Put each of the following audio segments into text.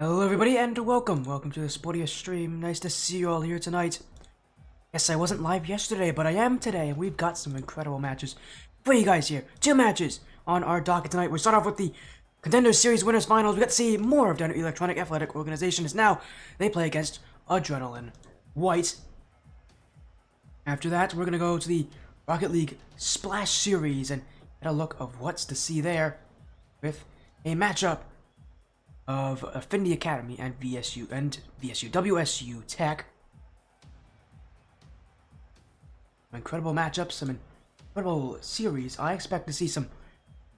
Hello everybody and welcome to the Sportiest stream. Nice to see you all here tonight. Yes, I wasn't live yesterday, but I am today, and we've got some incredible matches for you guys here. 2 matches on our docket tonight. We start off with the Contenders Series Winners Finals. We got to see more of Dino Electronic Athletic Organization as now they play against Adrenaline White. After that, we're going to go to the Rocket League Splash Series and get a look of what's to see there with a matchup of Affinity Academy and WSU Tech. Some incredible matchups, some incredible series. I expect to see some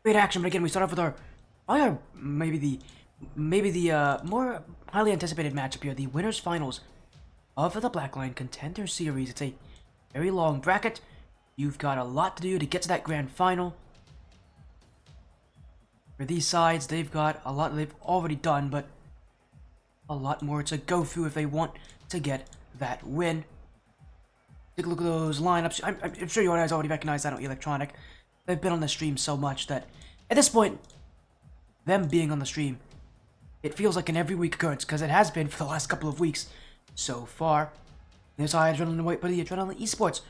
great action, but again, we start off with maybe the more highly anticipated matchup here, the winners finals of the Blackline Contender Series. It's a very long bracket. You've got a lot to do to get to that grand final. For these sides, they've got a lot they've already done, but a lot more to go through if they want to get that win. Take a look at those lineups. I'm sure you guys already recognize that on Electronic. They've been on the stream so much that at this point, them being on the stream, it feels like an every week occurrence, because it has been for the last couple of weeks so far. There's Adrenaline White, but the Adrenaline Esports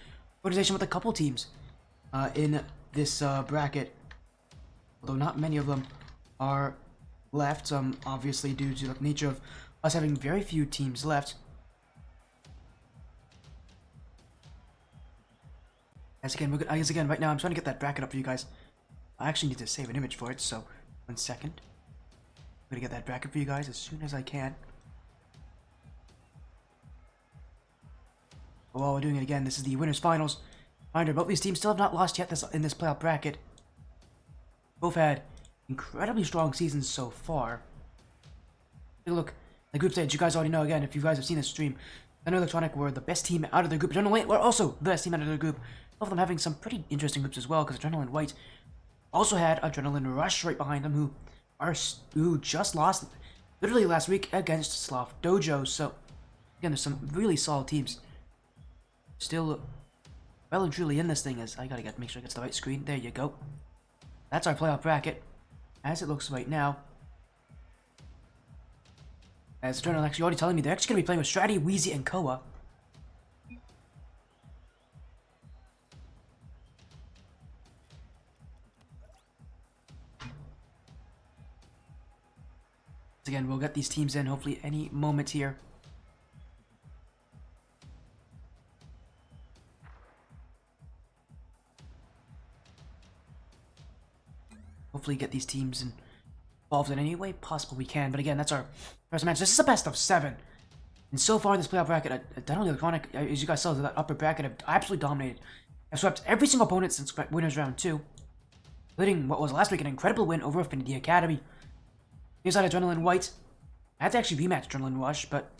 organization with a couple teams in this bracket. Although not many of them are left, obviously due to the nature of us having very few teams left. As again, right now I'm trying to get that bracket up for you guys. I actually need to save an image for it, so 1 second. I'm gonna get that bracket for you guys as soon as I can. But while we're doing it again, this is the winners finals. Reminder, both these teams still have not lost yet in this playoff bracket. Both had incredibly strong seasons so far. Take a look. The group stage, you guys already know, again, if you guys have seen this stream, Dino Electronic were the best team out of their group. Adrenaline White were also the best team out of their group. Both of them having some pretty interesting groups as well, because Adrenaline White also had Adrenaline Rush right behind them, who just lost literally last week against Sloth Dojo. So, again, there's some really solid teams still well and truly in this thing. As I gotta make sure it gets the right screen. There you go. That's our playoff bracket, as it looks right now. As Adrenaline actually already telling me they're actually going to be playing with Stratty, VEXY, and Koa. Again, we'll get these teams in hopefully any moment here. Hopefully get these teams involved in any way possible we can. But again, that's our first match. This is a best of 7. And so far, this playoff bracket, Dino Electronic, as you guys saw, that upper bracket have absolutely dominated. Have swept every single opponent since winners round 2. Including what was last week an incredible win over Affinity Academy. Here's out Adrenaline White. I had to actually rematch Adrenaline Rush, but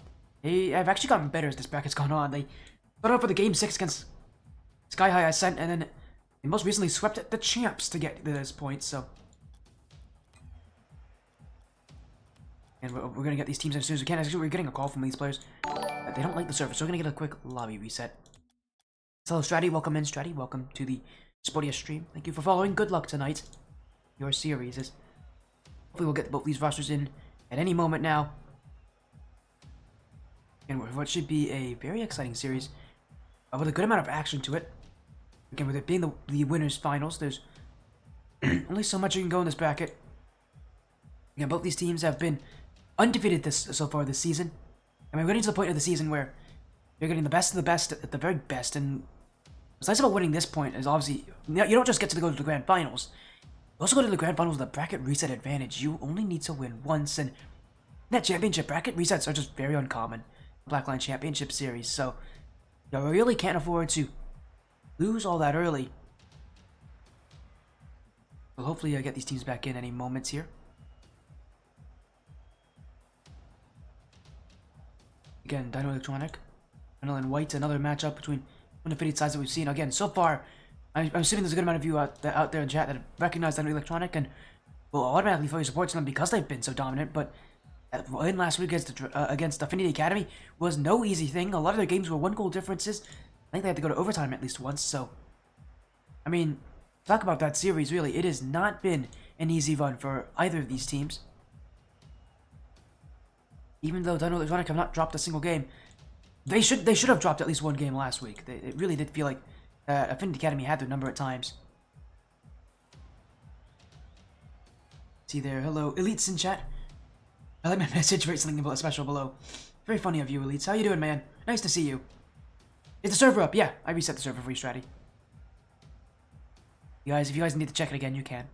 they have actually gotten better as this bracket's gone on. They started off with the game 6 against Sky High Ascent, and then they most recently swept the champs to get to this point, so. And we're going to get these teams in as soon as we can. Actually, we're getting a call from these players. They don't like the server, so we're going to get a quick lobby reset. So, Stratty, welcome in. Stratty, welcome to the Sportiest stream. Thank you for following. Good luck tonight. Your series is... Hopefully we'll get both these rosters in at any moment now. And what should be a very exciting series with a good amount of action to it. Again, with it being the winners finals, there's only so much you can go in this bracket. Again, both these teams have been undefeated so far this season. I mean, we're getting to the point of the season where you're getting the best of the best at the very best, and what's nice about winning this point is obviously you don't just get to go to the grand finals. You also go to the grand finals with a bracket reset advantage. You only need to win once, and that championship bracket resets are just very uncommon. Blackline Championship Series, so you really can't afford to lose all that early. So hopefully I get these teams back in any moments here. Again, Dino Electronic, Adrenaline White, another matchup between undefeated sides that we've seen. Again, so far, I'm assuming there's a good amount of you out there in chat that recognize Dino Electronic and will automatically fully support them because they've been so dominant. But win last week against Affinity Academy was no easy thing. A lot of their games were 1-goal differences. I think they had to go to overtime at least once. So, I mean, talk about that series. Really, it has not been an easy run for either of these teams. Even though Dino Electronic have not dropped a single game, they should have dropped at least one game last week. It really did feel like Affinity Academy had their number at times. See there, hello, Elites in chat. I like my message, write something special below. Very funny of you, Elites. How you doing, man? Nice to see you. Is the server up? Yeah, I reset the server for you, Stratty. You guys, if you guys need to check it again, you can.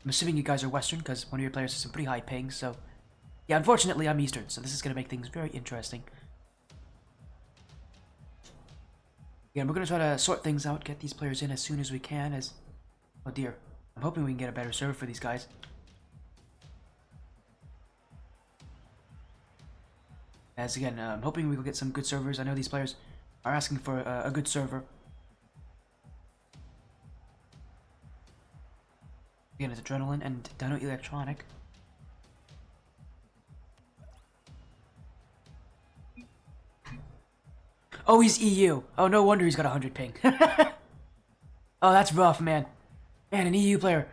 I'm assuming you guys are Western, because one of your players has some pretty high pings, so... Yeah, unfortunately, I'm Eastern, so this is going to make things very interesting. Again, we're going to try to sort things out, get these players in as soon as we can, as... Oh dear. I'm hoping we can get a better server for these guys. As again, I'm hoping we will get some good servers. I know these players are asking for a good server. Again, it's Adrenaline and Dino Electronic. Oh, he's EU. Oh, no wonder he's got 100 ping. Oh, that's rough, man. Man, an EU player.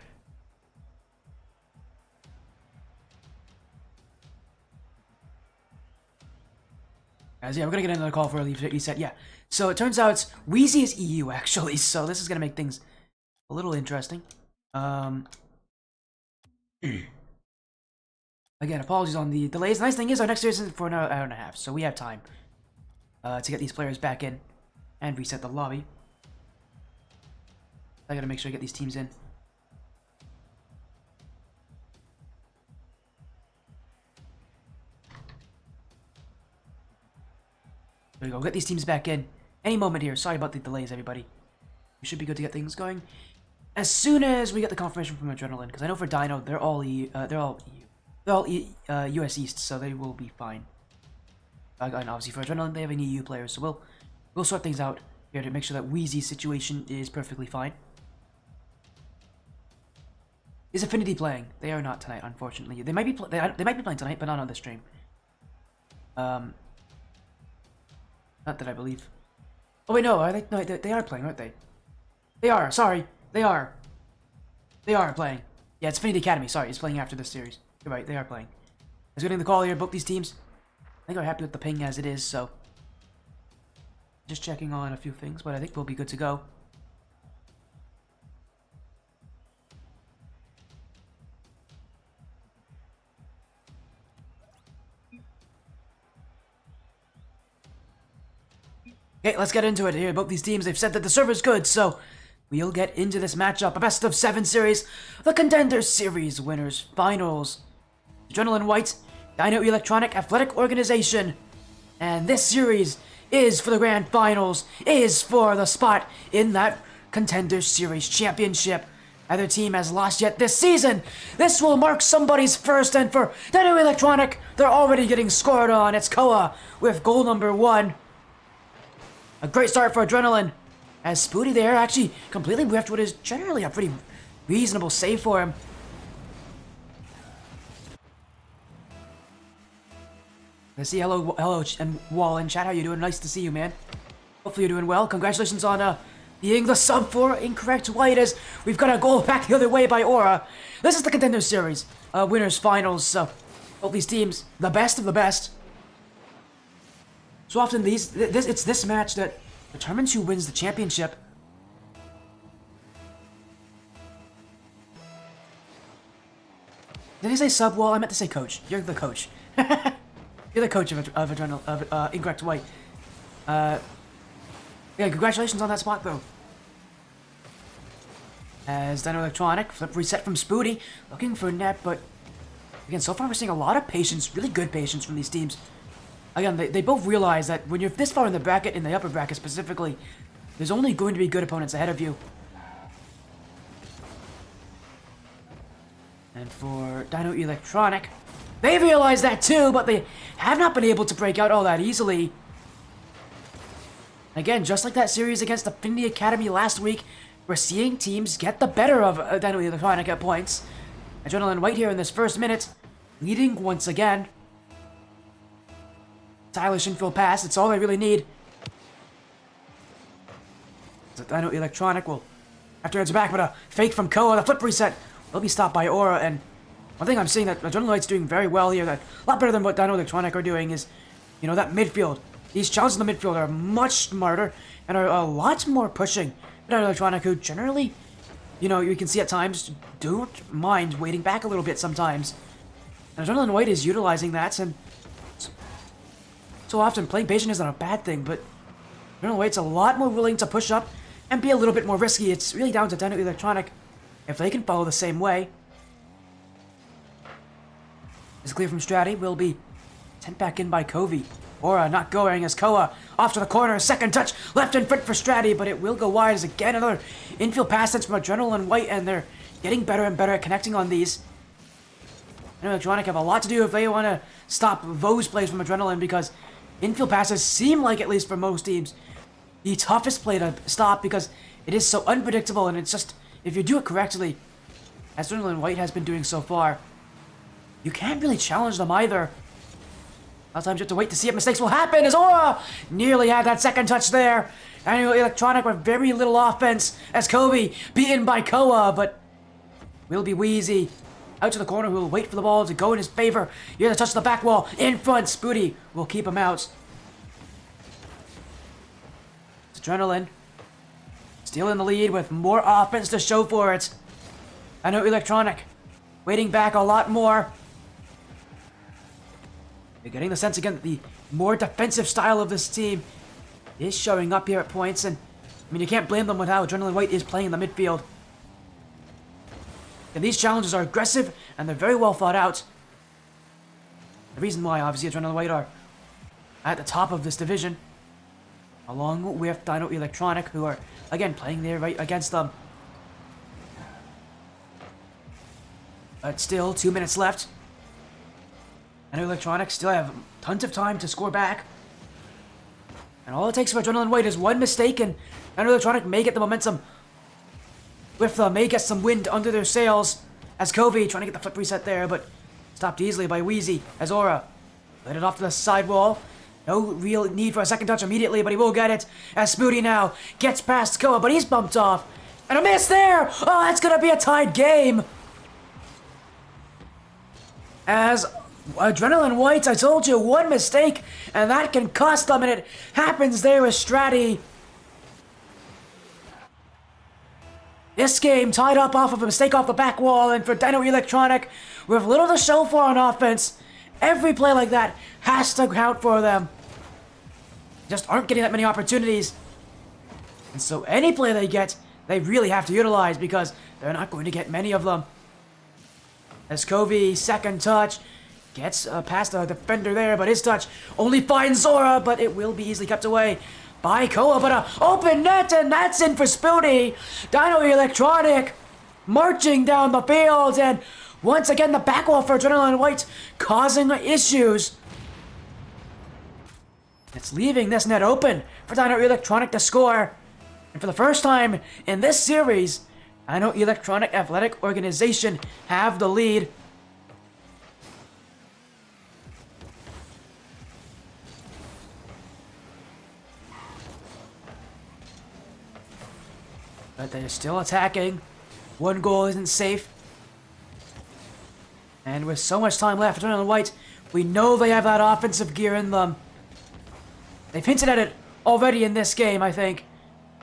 Guys, yeah, we're gonna get another call for a reset. Yeah. So it turns out VEXY is EU, actually. So this is gonna make things a little interesting. Again, apologies on the delays. The nice thing is our next series is for another hour and a half, so we have time to get these players back in and reset the lobby. I gotta make sure I get these teams in. There we go. We'll get these teams back in any moment here. Sorry about the delays, everybody. We should be good to get things going as soon as we get the confirmation from Adrenaline, because I know for Dino they're all US East, so they will be fine. And obviously for Adrenaline they have an EU player, so we'll sort things out here to make sure that VEXY's situation is perfectly fine. Is Affinity playing? They are not tonight, unfortunately. They might be playing tonight, but not on the stream. Not that I believe. Oh wait, no, are they? No, they are playing, aren't they? They are. Sorry, they are. They are playing. Yeah, it's Affinity Academy. Sorry, it's playing after this series. You're right, they are playing. I was getting the call here. Both these teams, I think, are happy with the ping as it is. So, just checking on a few things, but I think we'll be good to go. Okay, let's get into it here. Both these teams, they've said that the server's good, so we'll get into this matchup. A best of 7 series, the Contenders series winners finals. Adrenaline White, Dino Electronic Athletic Organization. And this series is for the grand finals, is for the spot in that Contenders series championship. Neither team has lost yet this season. This will mark somebody's first, and for Dino Electronic, they're already getting scored on. It's Koa with goal number 1. A great start for Adrenaline, as Spooty there actually completely whiffed what is generally a pretty reasonable save for him. Let's see, hello, and Wall in chat, how you doing? Nice to see you, man. Hopefully you're doing well. Congratulations on being the sub for Incorrect White, as we've got a goal back the other way by Aura. This is the Contender Series winners finals, so both these teams, the best of the best. So often it's this match that determines who wins the championship. Did I say sub Wall? I meant to say coach. You're the coach. You're the coach of Incorrect White. Yeah, congratulations on that spot though. As Dino Electronic, flip reset from Spooty, looking for net, but again, so far we're seeing a lot of patience, really good patience from these teams. Again, they both realize that when you're this far in the bracket, in the upper bracket specifically, there's only going to be good opponents ahead of you. And for Dino Electronic, they realize that too, but they have not been able to break out all that easily. Again, just like that series against Affinity Academy last week, we're seeing teams get the better of Dino Electronic at points. Adrenaline White here in this first minute, leading once again. Stylish infield pass, it's all they really need. So Dino Electronic will have to answer back, but a fake from Koa, the flip reset will be stopped by Aura, and One thing I'm seeing that Adrenaline White's doing very well here, that a lot better than what Dino Electronic are doing, is, you know, that midfield. These challenges in the midfield are much smarter and are a lot more pushing. Dino Electronic, who generally, you know, you can see at times, don't mind waiting back a little bit sometimes. And Adrenaline White is utilizing that, and so often playing patient isn't a bad thing, but Adrenaline White's a lot more willing to push up and be a little bit more risky. It's really down to Dino Electronic if they can follow the same way. It's clear from Stratty, will be sent back in by Covey. Aura not going as Koa off to the corner, second touch, left in front for Stratty, but it will go wide as again another infield pass that's from Adrenaline White, and they're getting better and better at connecting on these. Dino Electronic have a lot to do if they want to stop those plays from Adrenaline, because infield passes seem like, at least for most teams, the toughest play to stop because it is so unpredictable, and it's just, if you do it correctly, as Adrenaline White has been doing so far, you can't really challenge them either. Sometimes you have to wait to see if mistakes will happen, as Aura nearly had that second touch there. Dino Electronic with very little offense as Kobe beaten by Koa, but will be VEXY out to the corner, who will wait for the ball to go in his favor. Here's a touch of the back wall in front. Spooty will keep him out. It's Adrenaline still in the lead with more offense to show for it. Dino Electronic waiting back a lot more. You're getting the sense again that the more defensive style of this team is showing up here at points, and I mean, you can't blame them with how Adrenaline White is playing in the midfield. And these challenges are aggressive and they're very well thought out. The reason why, obviously, Adrenaline White are at the top of this division, along with Dino Electronic, who are again playing there right against them. But still, 2 minutes left. Dino Electronic still have tons of time to score back. And all it takes for Adrenaline White is one mistake, and Dino Electronic may get the momentum. With them, may get some wind under their sails. As Covey trying to get the flip reset there, but stopped easily by VEXY. As Aura led it off to the side wall. No real need for a second touch immediately, but he will get it. As Spooty now gets past Koa, but he's bumped off. And a miss there! Oh, that's gonna be a tied game! As Adrenaline White, I told you, one mistake, and that can cost them, and it happens there with Stratty. This game tied up off of a mistake off the back wall, and for Dino Electronic, with little to show for on offense, every play like that has to count for them. Just aren't getting that many opportunities. And so any play they get, they really have to utilize, because they're not going to get many of them. As Covey, second touch, gets past the defender there, but his touch only finds Zora, but it will be easily kept away by Koa. But a open net, and that's in for Spooty. Dino Electronic marching down the field, and once again the back wall for Adrenaline White causing issues. It's leaving this net open for Dino Electronic to score. And for the first time in this series, Dino Electronic Athletic Organization have the lead. But they're still attacking. One goal isn't safe. And with so much time left, Adrenaline White, we know they have that offensive gear in them. They've hinted at it already in this game, I think.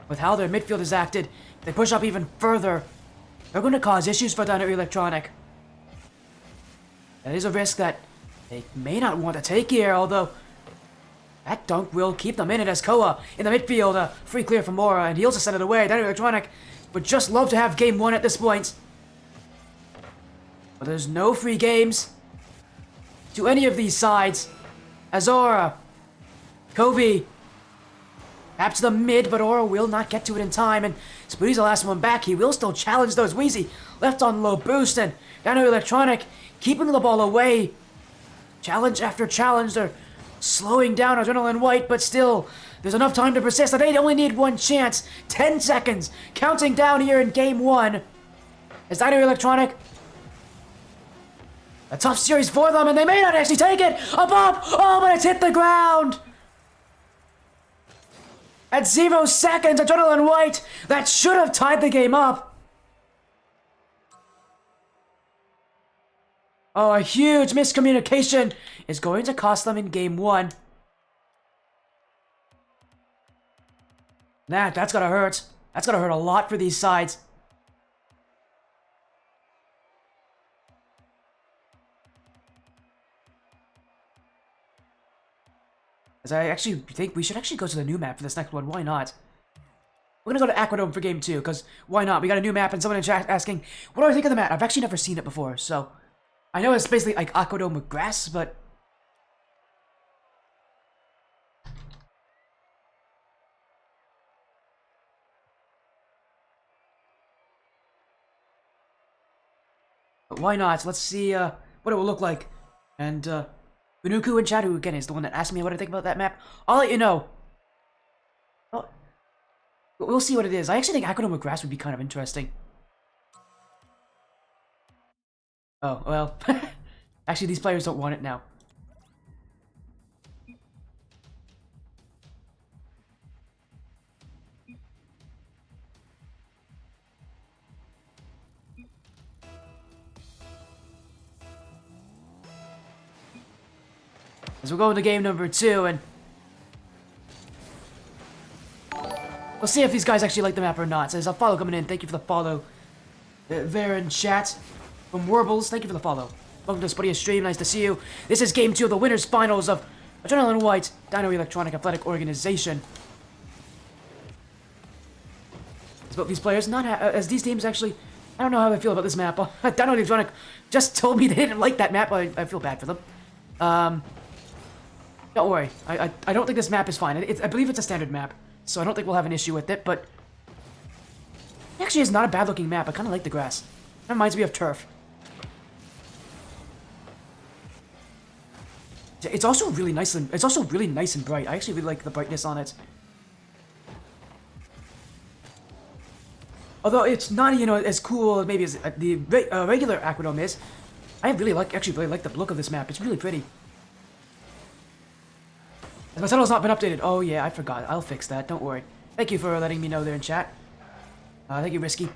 With how their midfield has acted, if they push up even further, they're going to cause issues for Dino Electronic. That is a risk that they may not want to take here, although that dunk will keep them in it as Koa in the midfield. A free clear from Aura, and he'll just send it away. Dino Electronic would just love to have game one at this point. But there's no free games to any of these sides. As Aura, Kobe, tap to the mid, but Aura will not get to it in time, and Spooty's the last one back. He will still challenge those. VEXY left on low boost, and Dino Electronic keeping the ball away. Challenge after challenge, they're slowing down Adrenaline White, but still, there's enough time to persist that they only need one chance. 10 seconds, counting down here in game one. As Dino Electronic, a tough series for them, and they may not actually take it. A bump! Oh, but it's hit the ground! At 0 seconds, Adrenaline White, that should have tied the game up. Oh, a huge miscommunication is going to cost them in game 1. That's gonna hurt. That's gonna hurt a lot for these sides. As I actually think we should actually go to the new map for this next one. Why not? We're gonna go to Aquadome for game 2, because why not? We got a new map, and someone in chat asking, what do I think of the map? I've actually never seen it before, so... I know it's basically like Aquadome with grass, but... why not? Let's see what it will look like. And Bunuku in chat, who again is the one that asked me what I think about that map, I'll let you know. Oh, we'll see what it is. I actually think Aquadome with grass would be kind of interesting. Oh, well. Actually, these players don't want it now. As we'll go into game number 2, and we'll see if these guys actually like the map or not. Says a follow coming in. Thank you for the follow. There in chat from Warbles. Thank you for the follow. Welcome to Spuddy's stream. Nice to see you. This is game 2 of the winners finals of Adrenaline White Dino Electronic Athletic Organization. As about these players, not as these teams actually. I don't know how I feel about this map. Dino Electronic just told me they didn't like that map. I feel bad for them. Don't worry. I don't think this map is fine. I believe it's a standard map, so I don't think we'll have an issue with it, but... It actually is not a bad-looking map. I kind of like the grass. It reminds me of turf. It's also really nice and... It's also really nice and bright. I actually really like the brightness on it. Although it's not, you know, as cool maybe as the regular Aquadome is, I really like the look of this map. It's really pretty. As my tunnel's not been updated. Oh yeah, I forgot. I'll fix that. Don't worry. Thank you for letting me know there in chat. Thank you, Risky.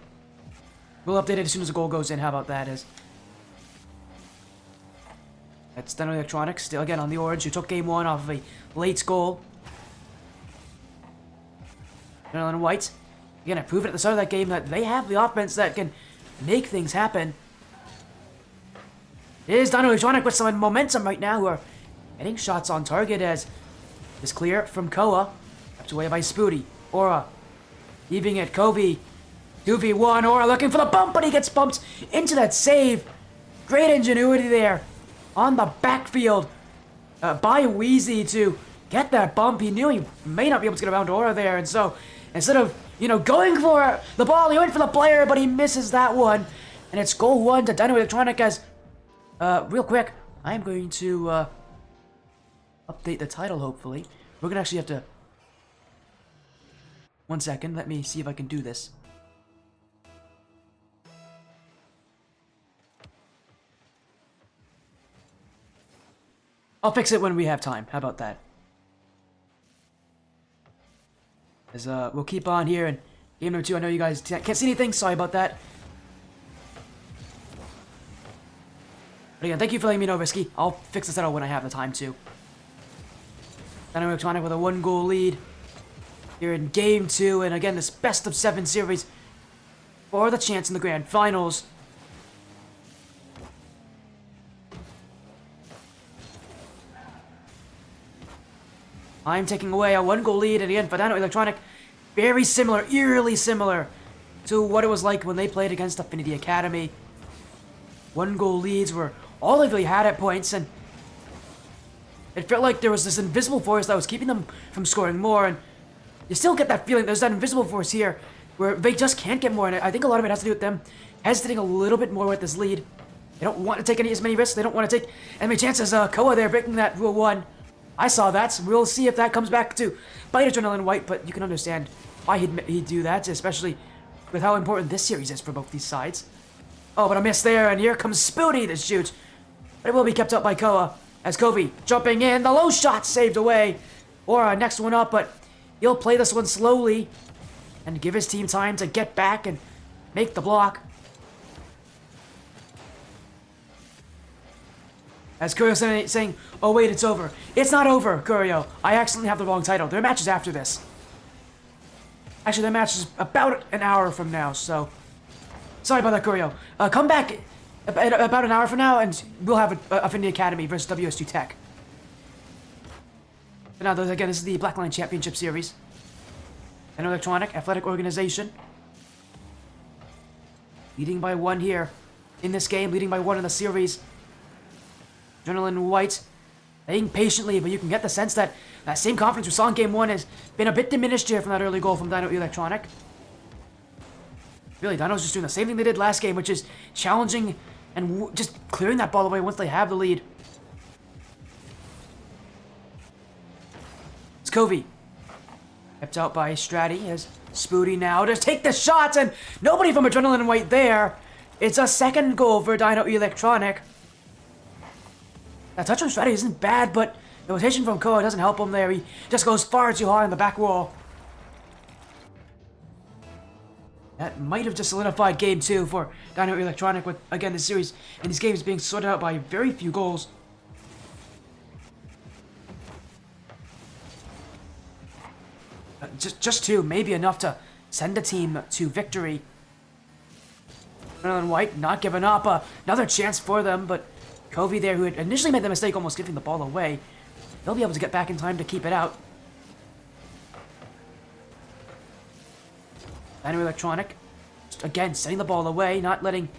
We'll update it as soon as the goal goes in. How about that? That's Dino Electronics, still again on the orange, who took game 1 off of a late goal. Adrenaline White. Again, I proved at the start of that game that they have the offense that can make things happen. Here's Dino Electronic with some momentum right now, who are getting shots on target as is clear from Koa. Kept away by Spoody. Aura. Leaving it. Kobe. 2v1. Aura looking for the bump, but he gets bumped into that save. Great ingenuity there on the backfield by VEXY to get that bump. He knew he may not be able to get around Aura there, and so instead of, you know, going for the ball, he went for the player, but he misses that one. And it's goal 1 to Dino Electronic as, real quick, I'm going to, update the title, hopefully. We're gonna actually have to... 1 second, let me see if I can do this. I'll fix it when we have time. How about that? As, we'll keep on here, and game number 2, I know you guys can't see anything, sorry about that. But again, thank you for letting me know, Risky. I'll fix this out when I have the time to. Dino Electronic with a 1-goal lead here in game 2, and again, this best of 7 series for the chance in the grand finals. I'm taking away a 1-goal lead, and again, for Dino Electronic, very similar, eerily similar to what it was like when they played against Affinity Academy. 1-goal leads were all they really had at points, and it felt like there was this invisible force that was keeping them from scoring more, and you still get that feeling there's that invisible force here where they just can't get more, and I think a lot of it has to do with them hesitating a little bit more with this lead. They don't want to take as many risks. They don't want to take as many chances. Koa there breaking that rule 1. I saw that. We'll see if that comes back to bite Adrenaline White, but you can understand why he'd do that, especially with how important this series is for both these sides. Oh, but a miss there, and here comes Spoody to shoot. But it will be kept up by Koa. As Kobe jumping in, the low shot saved away. Aura next one up, but he'll play this one slowly and give his team time to get back and make the block. As Kuryo's saying, oh wait, it's over. It's not over, Kuryo. I accidentally have the wrong title. Their match is after this. Actually, their match is about an hour from now, so... Sorry about that, Kuryo. Come back about an hour from now, and we'll have Affinity Academy versus WS2 Tech. But now, again, this is the Blackline Championship Series. An electronic athletic organization. Leading by 1 here in this game, leading by 1 in the series. Adrenaline White playing patiently, but you can get the sense that that same confidence we saw in Game 1 has been a bit diminished here from that early goal from Dino Electronic. Really, Dino's just doing the same thing they did last game, which is challenging and just clearing that ball away once they have the lead. It's Covey. Kept out by Stratty as Spooty now to take the shots, and nobody from Adrenaline White there. It's a second goal for Dino Electronic. That touch from Stratty isn't bad, but the rotation from Koa doesn't help him there. He just goes far too hard on the back wall. That might have just solidified Game 2 for Dino Electronic, with, again, this series and these games being sorted out by very few goals. Just 2, maybe enough to send a team to victory. Adrenaline White not giving up, another chance for them, but Covey there, who had initially made the mistake almost giving the ball away, they'll be able to get back in time to keep it out. Dino Electronic, just again, setting the ball away, not letting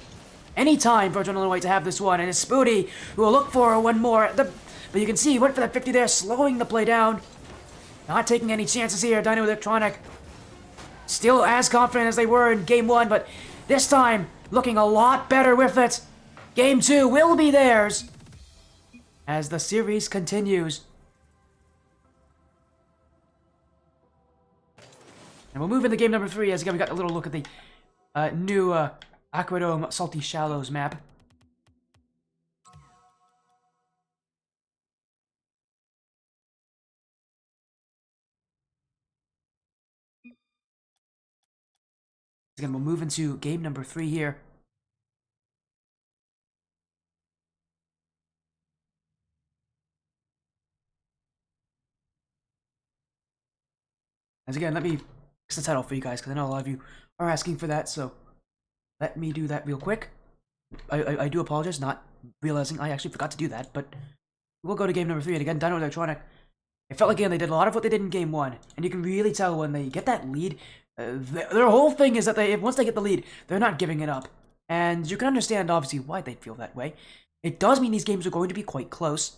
any time for Adrenaline White to have this one, and it's Spooty, who will look for one more, but you can see he went for that 50 there, slowing the play down. Not taking any chances here, Dino Electronic. Still as confident as they were in Game 1, but this time, looking a lot better with it. Game 2 will be theirs as the series continues. And we'll move into game number 3 as again we got a little look at the new Aquadome Salty Shallows map. Again, we'll move into game number 3 here. As again, let me fix the title for you guys, because I know a lot of you are asking for that, so let me do that real quick. I do apologize, not realizing I actually forgot to do that, but we'll go to game number 3, and again, Dino Electronic. It felt like, again, they did a lot of what they did in game 1, and you can really tell when they get that lead, their whole thing is that once they get the lead, they're not giving it up. And you can understand, obviously, why they feel that way. It does mean these games are going to be quite close.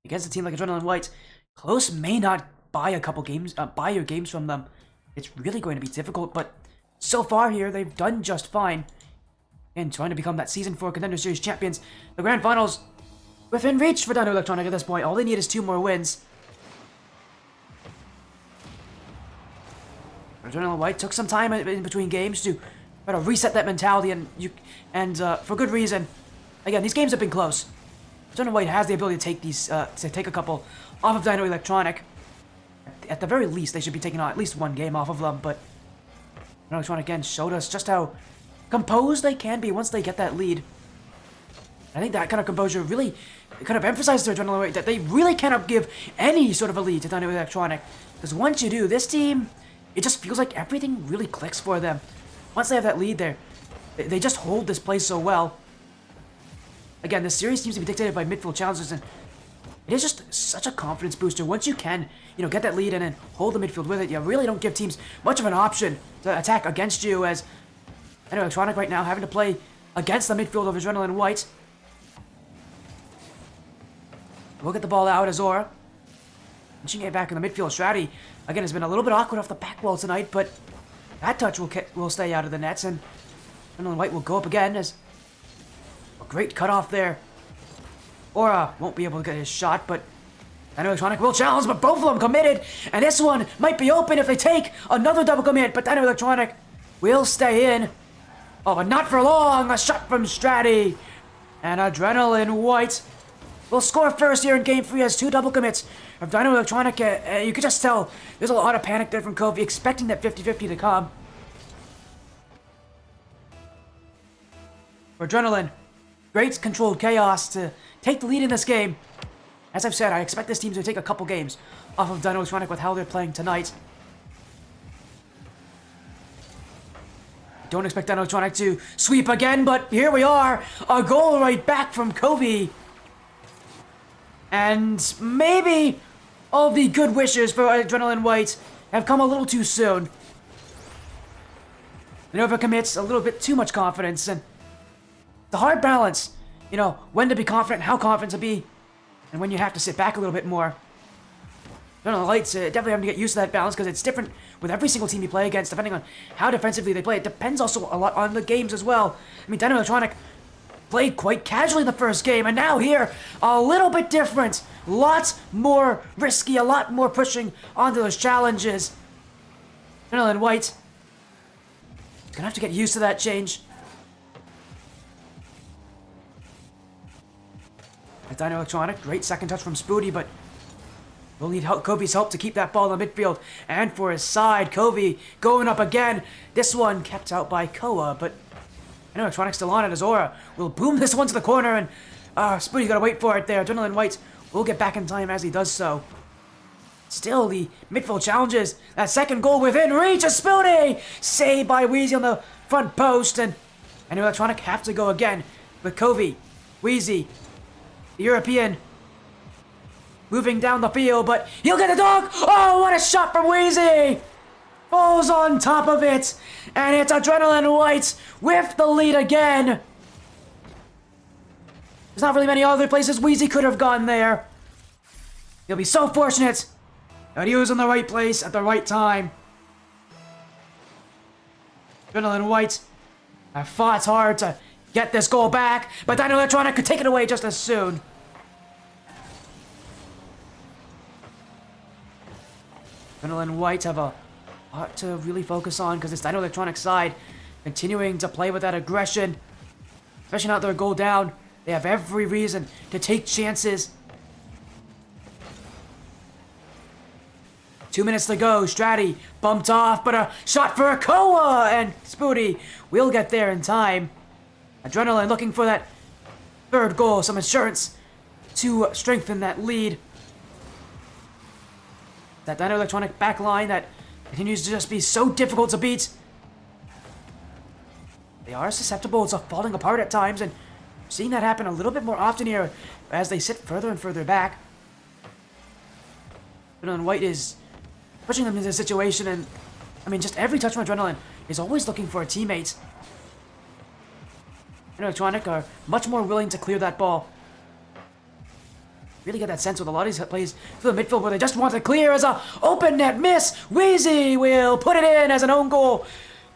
Against a team like Adrenaline White, close may not buy a couple games, buy your games from them. It's really going to be difficult, but so far here, they've done just fine. And trying to become that Season 4 Contender Series champions, the Grand Finals within reach for Dino Electronic at this point. All they need is 2 more wins. Adrenaline White took some time in between games to try to reset that mentality, and for good reason. Again, these games have been close. Adrenaline White has the ability to take these, to take a couple off of Dino Electronic. At the very least, they should be taking at least 1 game off of them, but Dino Electronic again showed us just how composed they can be once they get that lead. I think that kind of composure really kind of emphasizes to Adrenaline White that they really cannot give any sort of a lead to Dino Electronic. Because once you do, this team, it just feels like everything really clicks for them. Once they have that lead there, they just hold this play so well. Again, this series seems to be dictated by midfield challenges, and it is just such a confidence booster. Once you can, get that lead and then hold the midfield with it, you really don't give teams much of an option to attack against you, as Dino Electronic right now having to play against the midfield of Adrenaline White. We'll get the ball out as Zora. Inching it back in the midfield. Stratty, again, has been a little bit awkward off the back wall tonight, but that touch will stay out of the nets, and Adrenaline White will go up again as a great cutoff there. Aura won't be able to get his shot, but Dino Electronic will challenge, but both of them committed, and this one might be open if they take another double commit, but Dino Electronic will stay in. Oh, but not for long. A shot from Stratty, and Adrenaline White will score first here in Game 3 as 2 double commits of Dino Electronic. You could just tell there's a lot of panic there from Covey, expecting that 50-50 to come. For Adrenaline, great controlled chaos to take the lead in this game. As I've said, I expect this team to take a couple games off of Dino Electronic with how they're playing tonight. Don't expect Dino Electronic to sweep again, but here we are. A goal right back from Kobe. And maybe all the good wishes for Adrenaline White have come a little too soon. It overcommits a little bit too much confidence, and the hard balance, you know, when to be confident, how confident to be, and when you have to sit back a little bit more. Adrenaline White's definitely having to get used to that balance because it's different with every single team you play against, depending on how defensively they play. It depends also a lot on the games as well. I mean, Dino Electronic played quite casually in the first game, and now here, a little bit different. Lots more risky, a lot more pushing onto those challenges. Adrenaline White is gonna have to get used to that change. At Dino Electronic, great second touch from Spoody, but we'll need Kobe's help to keep that ball in the midfield. And for his side, Kobe going up again. This one kept out by Koa, but Dino Electronic still on it as Aura will boom this one to the corner, and Spoody's gotta wait for it there. Adrenaline White will get back in time as he does so. Still, the midfield challenges. That second goal within reach of Spoody! Saved by VEXY on the front post, and Dino Electronic have to go again with Kobe, VEXY, the European, moving down the field, but he'll get a dog! Oh, what a shot from VEXY! Falls on top of it, and it's Adrenaline White with the lead again. There's not really many other places VEXY could have gone there. He'll be so fortunate that he was in the right place at the right time. Adrenaline White have fought hard to get this goal back, but Dino Electronic could take it away just as soon. Adrenaline White have a lot to really focus on because it's Dino Electronic side continuing to play with that aggression. Especially now that they're a goal down, they have every reason to take chances. 2 minutes to go. Stratty bumped off, but a shot for Koa, and Spoody will get there in time. Adrenaline looking for that third goal, some insurance to strengthen that lead. That Dino Electronic backline that continues to just be so difficult to beat. They are susceptible to falling apart at times, and seeing that happen a little bit more often here as they sit further and further back. Adrenaline White is pushing them into a situation, and I mean, just every touch from Adrenaline is always looking for a teammate. Electronic are much more willing to clear that ball. Really get that sense with a lot of these plays through the midfield where they just want to clear as a open net miss. VEXY will put it in as an own goal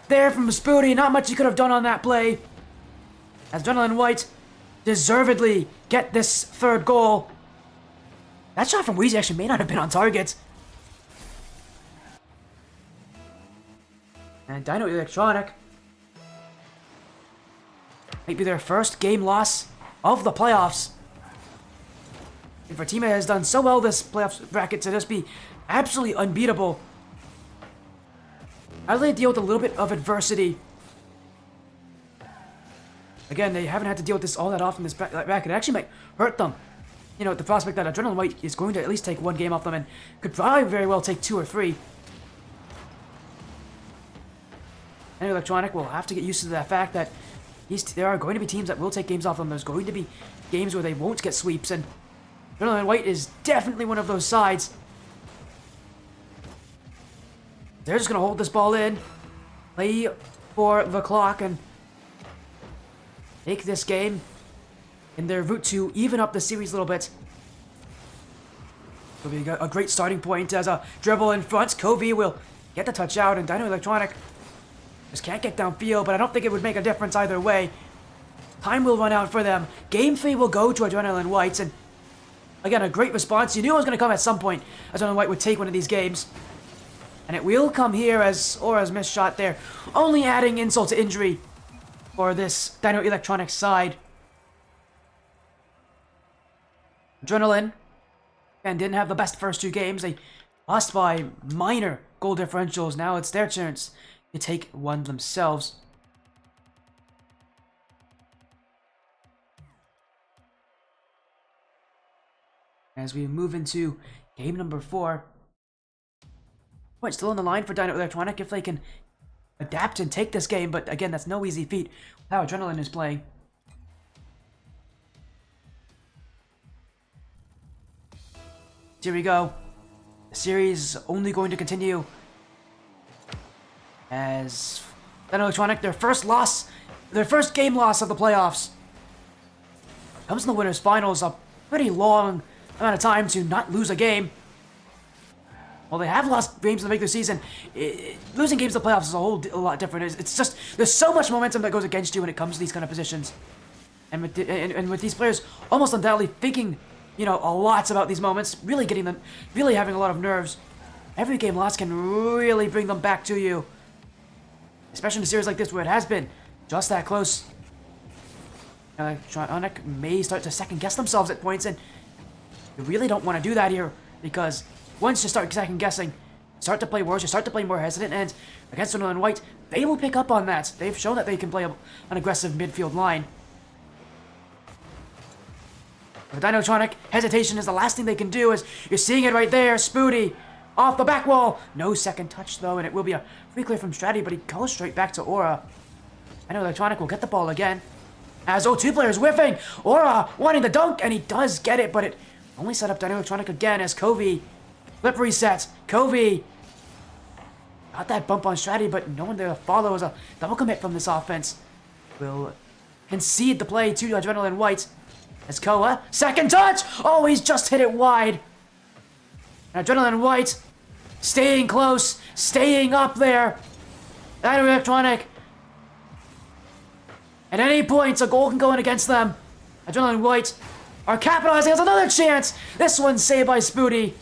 there from Spoody. Not much he could have done on that play. As Adrenaline White deservedly get this third goal. That shot from VEXY actually may not have been on target. And Dino Electronic might be their first game loss of the playoffs. And for a team that has done so well this playoffs bracket to just be absolutely unbeatable, how do they deal with a little bit of adversity? Again, they haven't had to deal with this all that often, this bracket. It actually might hurt them. You know, the prospect that Adrenaline White is going to at least take one game off them and could probably very well take 2 or 3. And Electronic will have to get used to the fact that there are going to be teams that will take games off them. There's going to be games where they won't get sweeps, and Adrenaline White is definitely one of those sides. They're just going to hold this ball in, play for the clock, and take this game in their route to even up the series a little bit. It'll be a great starting point as a dribble in front. Kobe will get the touch out, and Dino Electronic just can't get downfield, but I don't think it would make a difference either way. Time will run out for them. Game 3 will go to Adrenaline White, and again, a great response. You knew it was going to come at some point. Adrenaline White would take one of these games. And it will come here as Aura's missed shot there, only adding insult to injury for this Dino Electronic side. Adrenaline, again, didn't have the best first 2 games. They lost by minor goal differentials. Now it's their chance to take one themselves. as we move into game number 4. Point still on the line for Dino Electronic if they can adapt and take this game, but again, that's no easy feat. How Adrenaline is playing. Here we go. The series only going to continue as Dino Electronic, their first game loss of the playoffs. Comes in the winners finals, a pretty long amount of time to not lose a game. Well, they have lost games in the regular season. Losing games in the playoffs is a lot different. It's just, there's so much momentum that goes against you when it comes to these kind of positions. And with these players almost undoubtedly thinking, you know, a lot about these moments, really having a lot of nerves. Every game loss can really bring them back to you. Especially in a series like this where it has been just that close. Electronic may start to second guess themselves at points, and you really don't want to do that here, because once you start second guessing, start to play worse, you start to play more hesitant, and against Dino and White, they will pick up on that. They've shown that they can play an aggressive midfield line. With Dinotronic, hesitation is the last thing they can do, as you're seeing it right there. Spooty off the back wall. No second touch though, and it will be a free clear from Stratty, but he goes straight back to Aura. Dino Electronic will get the ball again. As O2 players whiffing, Aura wanting the dunk, and he does get it, but it only set up Dino Electronic again as Covey. Flip reset. Covey got that bump on Stratty, but no one there to follow as a double commit from this offense. Will concede the play to Adrenaline White. As Koa, second touch! Oh, he's just hit it wide. And Adrenaline White staying close, staying up there. Dino Electronic. At any point, a goal can go in against them. Adrenaline White are capitalizing as another chance. This one's saved by Spooty.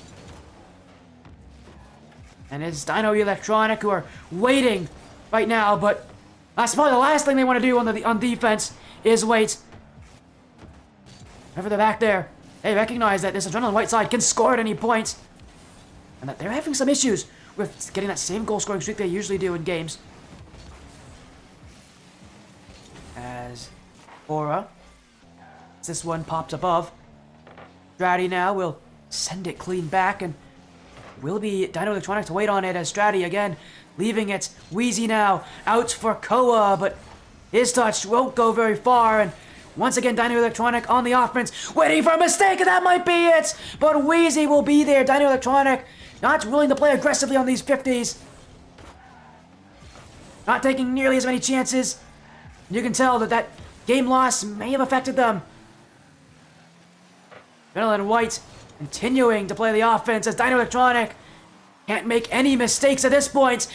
And it's Dino Electronic who are waiting right now, but that's probably the last thing they want to do on defense is wait. Whenever they're back there, they recognize that this Adrenaline White side can score at any point, and that they're having some issues with getting that same goal scoring streak they usually do in games. As Aura, this one pops above. Stratty now will send it clean back, and will be Dino Electronic to wait on it as Stratty again leaving it. VEXY now out for Koa, but his touch won't go very far, and once again Dino Electronic on the offense, waiting for a mistake, and that might be it! But VEXY will be there. Dino Electronic not willing to play aggressively on these 50s. Not taking nearly as many chances. You can tell that game loss may have affected them. Adrenaline White continuing to play the offense as Dino Electronic can't make any mistakes at this point,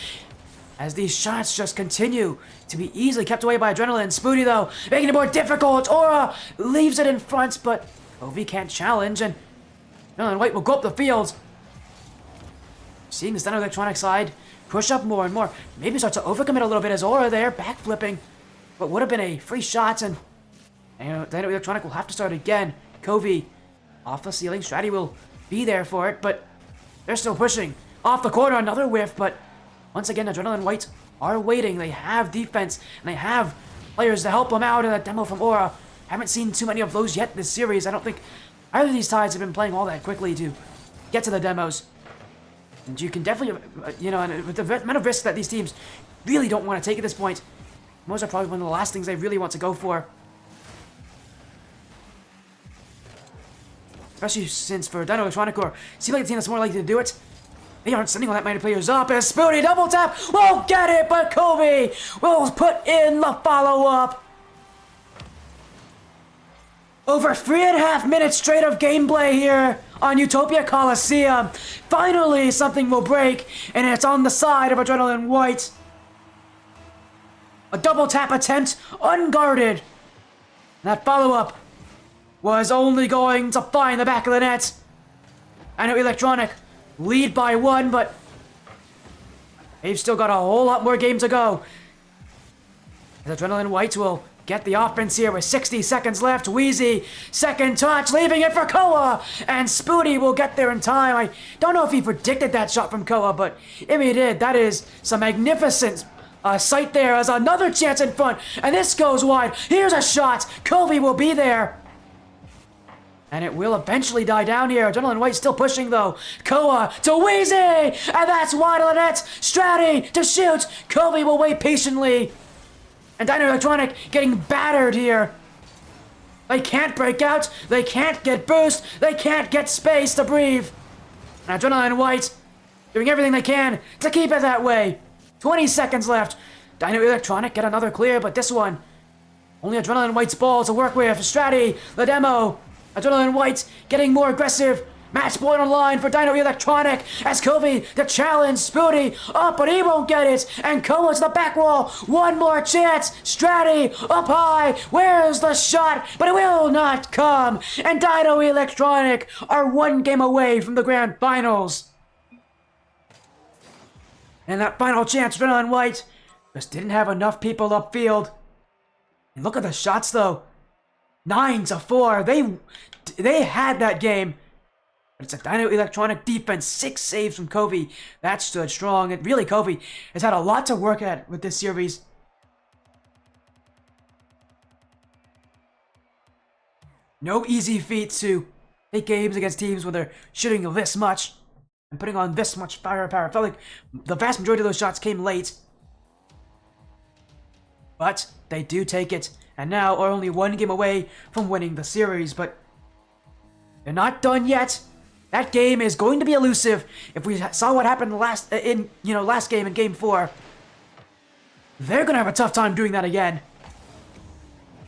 as these shots just continue to be easily kept away by Adrenaline. Spooty though, making it more difficult. Aura leaves it in front, but Ovi can't challenge, and Adrenaline White will go up the field. Seeing this Dino Electronic side push up more and more, maybe start to overcommit a little bit as Aura there, backflipping what would have been a free shot, and Dino Electronic will have to start again. Covey off the ceiling. Stratty will be there for it, but they're still pushing. Off the corner, another whiff, but once again, Adrenaline White are waiting. They have defense, and they have players to help them out in a demo from Aura. Haven't seen too many of those yet this series. I don't think either of these sides have been playing all that quickly to get to the demos. And you can definitely, and with the amount of risk that these teams really don't want to take at this point, those are probably one of the last things they really want to go for. Especially since for Dino Electronic, or seem like the team that's more likely to do it, they aren't sending all that many players up. As Spooty double tap won't get it, but Kobe will put in the follow-up. Over 3.5 minutes straight of gameplay here on Utopia Coliseum. Finally, something will break, and it's on the side of Adrenaline White. A double tap attempt, unguarded. That follow-up was only going to find the back of the net. I know Electronic lead by 1, but they've still got a whole lot more game to go. As Adrenaline White will get the offense here with 60 seconds left. VEXY, second touch, leaving it for Koa, and Spooty will get there in time. I don't know if he predicted that shot from Koa, but if he did, that is some magnificent sight there as another chance in front, and this goes wide. Here's a shot. Covey will be there. And it will eventually die down here. Adrenaline White still pushing though. Koa to VEXY! And that's wide of the net. Stratty to shoot. Kobe will wait patiently. And Dino Electronic getting battered here. They can't break out. They can't get boost. They can't get space to breathe. And Adrenaline White doing everything they can to keep it that way. 20 seconds left. Dino Electronic get another clear, but this one, only Adrenaline White's ball to work with. Stratty, the demo. Adrenaline White getting more aggressive. Match point on line for Dino Electronic as Kobe the challenge. Spooty up, but he won't get it. And Koa to the back wall. One more chance. Stratty up high. Where's the shot? But it will not come. And Dino Electronic are one game away from the grand finals. And that final chance, Adrenaline White just didn't have enough people upfield. And look at the shots though. 9-4. They had that game. But it's a Dino Electronic defense. 6 saves from Kobe. That stood strong. And really, Kobe has had a lot to work at with this series. No easy feat to take games against teams where they're shooting this much and putting on this much firepower. I felt like the vast majority of those shots came late. But they do take it. And now are only one game away from winning the series. But they're not done yet. That game is going to be elusive. If we saw what happened last game in Game 4, they're gonna have a tough time doing that again.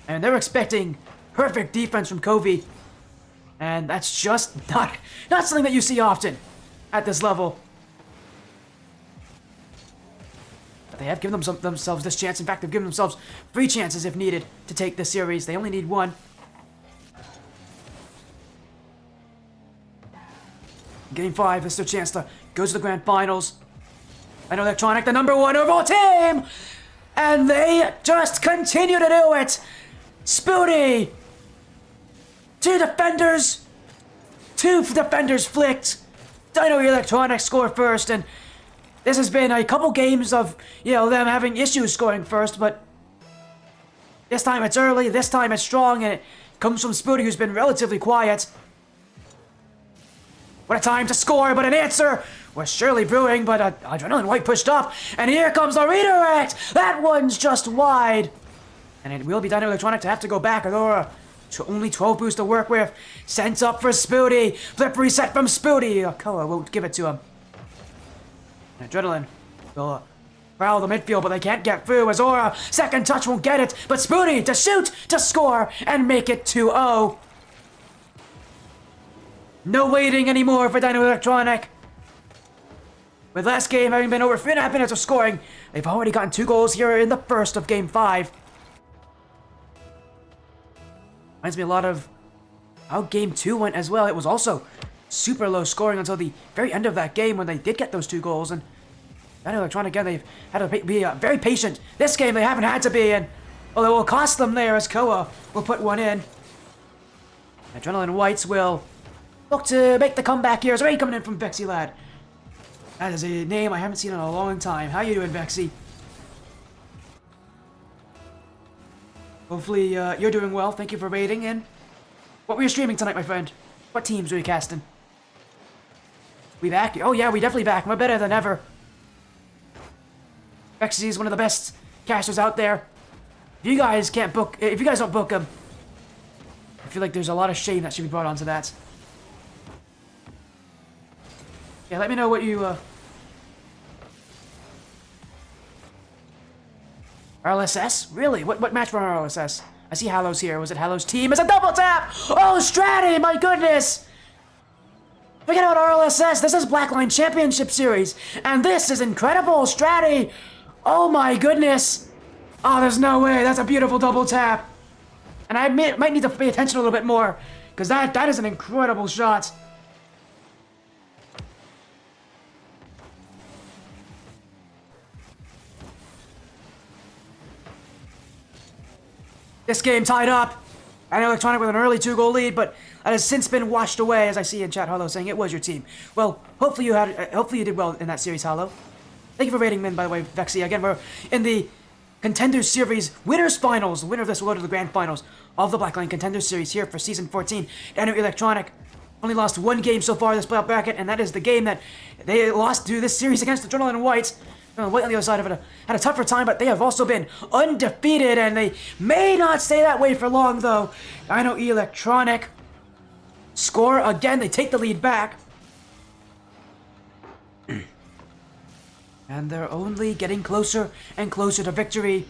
And they're expecting perfect defense from Kobe, and that's just not something that you see often at this level. But they have given themselves this chance. In fact, they've given themselves 3 chances if needed to take this series. They only need 1. Game 5, this is their chance to go to the grand finals. Dino Electronic, the #1 overall team! And they just continue to do it! Spooty! 2 defenders! 2 defenders flicked! Dino Electronic score first, and this has been a couple games of, them having issues scoring first, but this time it's early, this time it's strong, and it comes from Spooty, who's been relatively quiet. What a time to score, but an answer was surely brewing, but Adrenaline White pushed up, and here comes the redirect! That one's just wide! And it will be Dino Electronic to have to go back. Aurora, only 12 boosts to work with. Sent up for Spooty. Flip reset from Spooty. Koa won't give it to him. And Adrenaline will prowl the midfield, but they can't get through. Azora, second touch won't get it, but Spooty to shoot, to score, and make it 2-0. No waiting anymore for Dino Electronic. With last game having been over 3.5 minutes of scoring, they've already gotten 2 goals here in the first of Game 5. Reminds me a lot of how Game 2 went as well. It was also super low scoring until the very end of that game when they did get those 2 goals. And Dino Electronic, again, they've had to be very patient. This game they haven't had to be, and well, it will cost them there as Koa will put one in. Adrenaline Whites will look to make the comeback here. Is already coming in from VEXY Lad. That is a name I haven't seen in a long time. How you doing, VEXY? Hopefully you're doing well. Thank you for raiding in. What were you streaming tonight, my friend? What teams were you casting? We back? Oh yeah, we definitely back. We're better than ever. VEXY is one of the best casters out there. If you guys don't book him, I feel like there's a lot of shame that should be brought onto that. Yeah, let me know what you, RLSS? Really? What match for RLSS? I see Hallow's here. Was it Hallow's team? It's a double tap! Oh, Stratty! My goodness! Forget about RLSS. This is Blackline Championship Series. And this is incredible, Stratty! Oh my goodness! Oh, there's no way. That's a beautiful double tap. And I might need to pay attention a little bit more, because that is an incredible shot. This game tied up. I know Electronic with an early 2-goal lead, but that has since been washed away, as I see in chat. Hollow saying it was your team. Well, hopefully you did well in that series, Hollow. Thank you for rating, by the way, VEXY. Again, we're in the Contenders Series Winners Finals. The winner of this will go to the Grand Finals of the Blackline Contenders Series here for Season 14. Dino Electronic only lost one game so far this playoff bracket, and that is the game that they lost to this series against Adrenaline White. White on the other side of it had a tougher time, but they have also been undefeated, and they may not stay that way for long, though. Dino Electronic score again. They take the lead back. And they're only getting closer and closer to victory.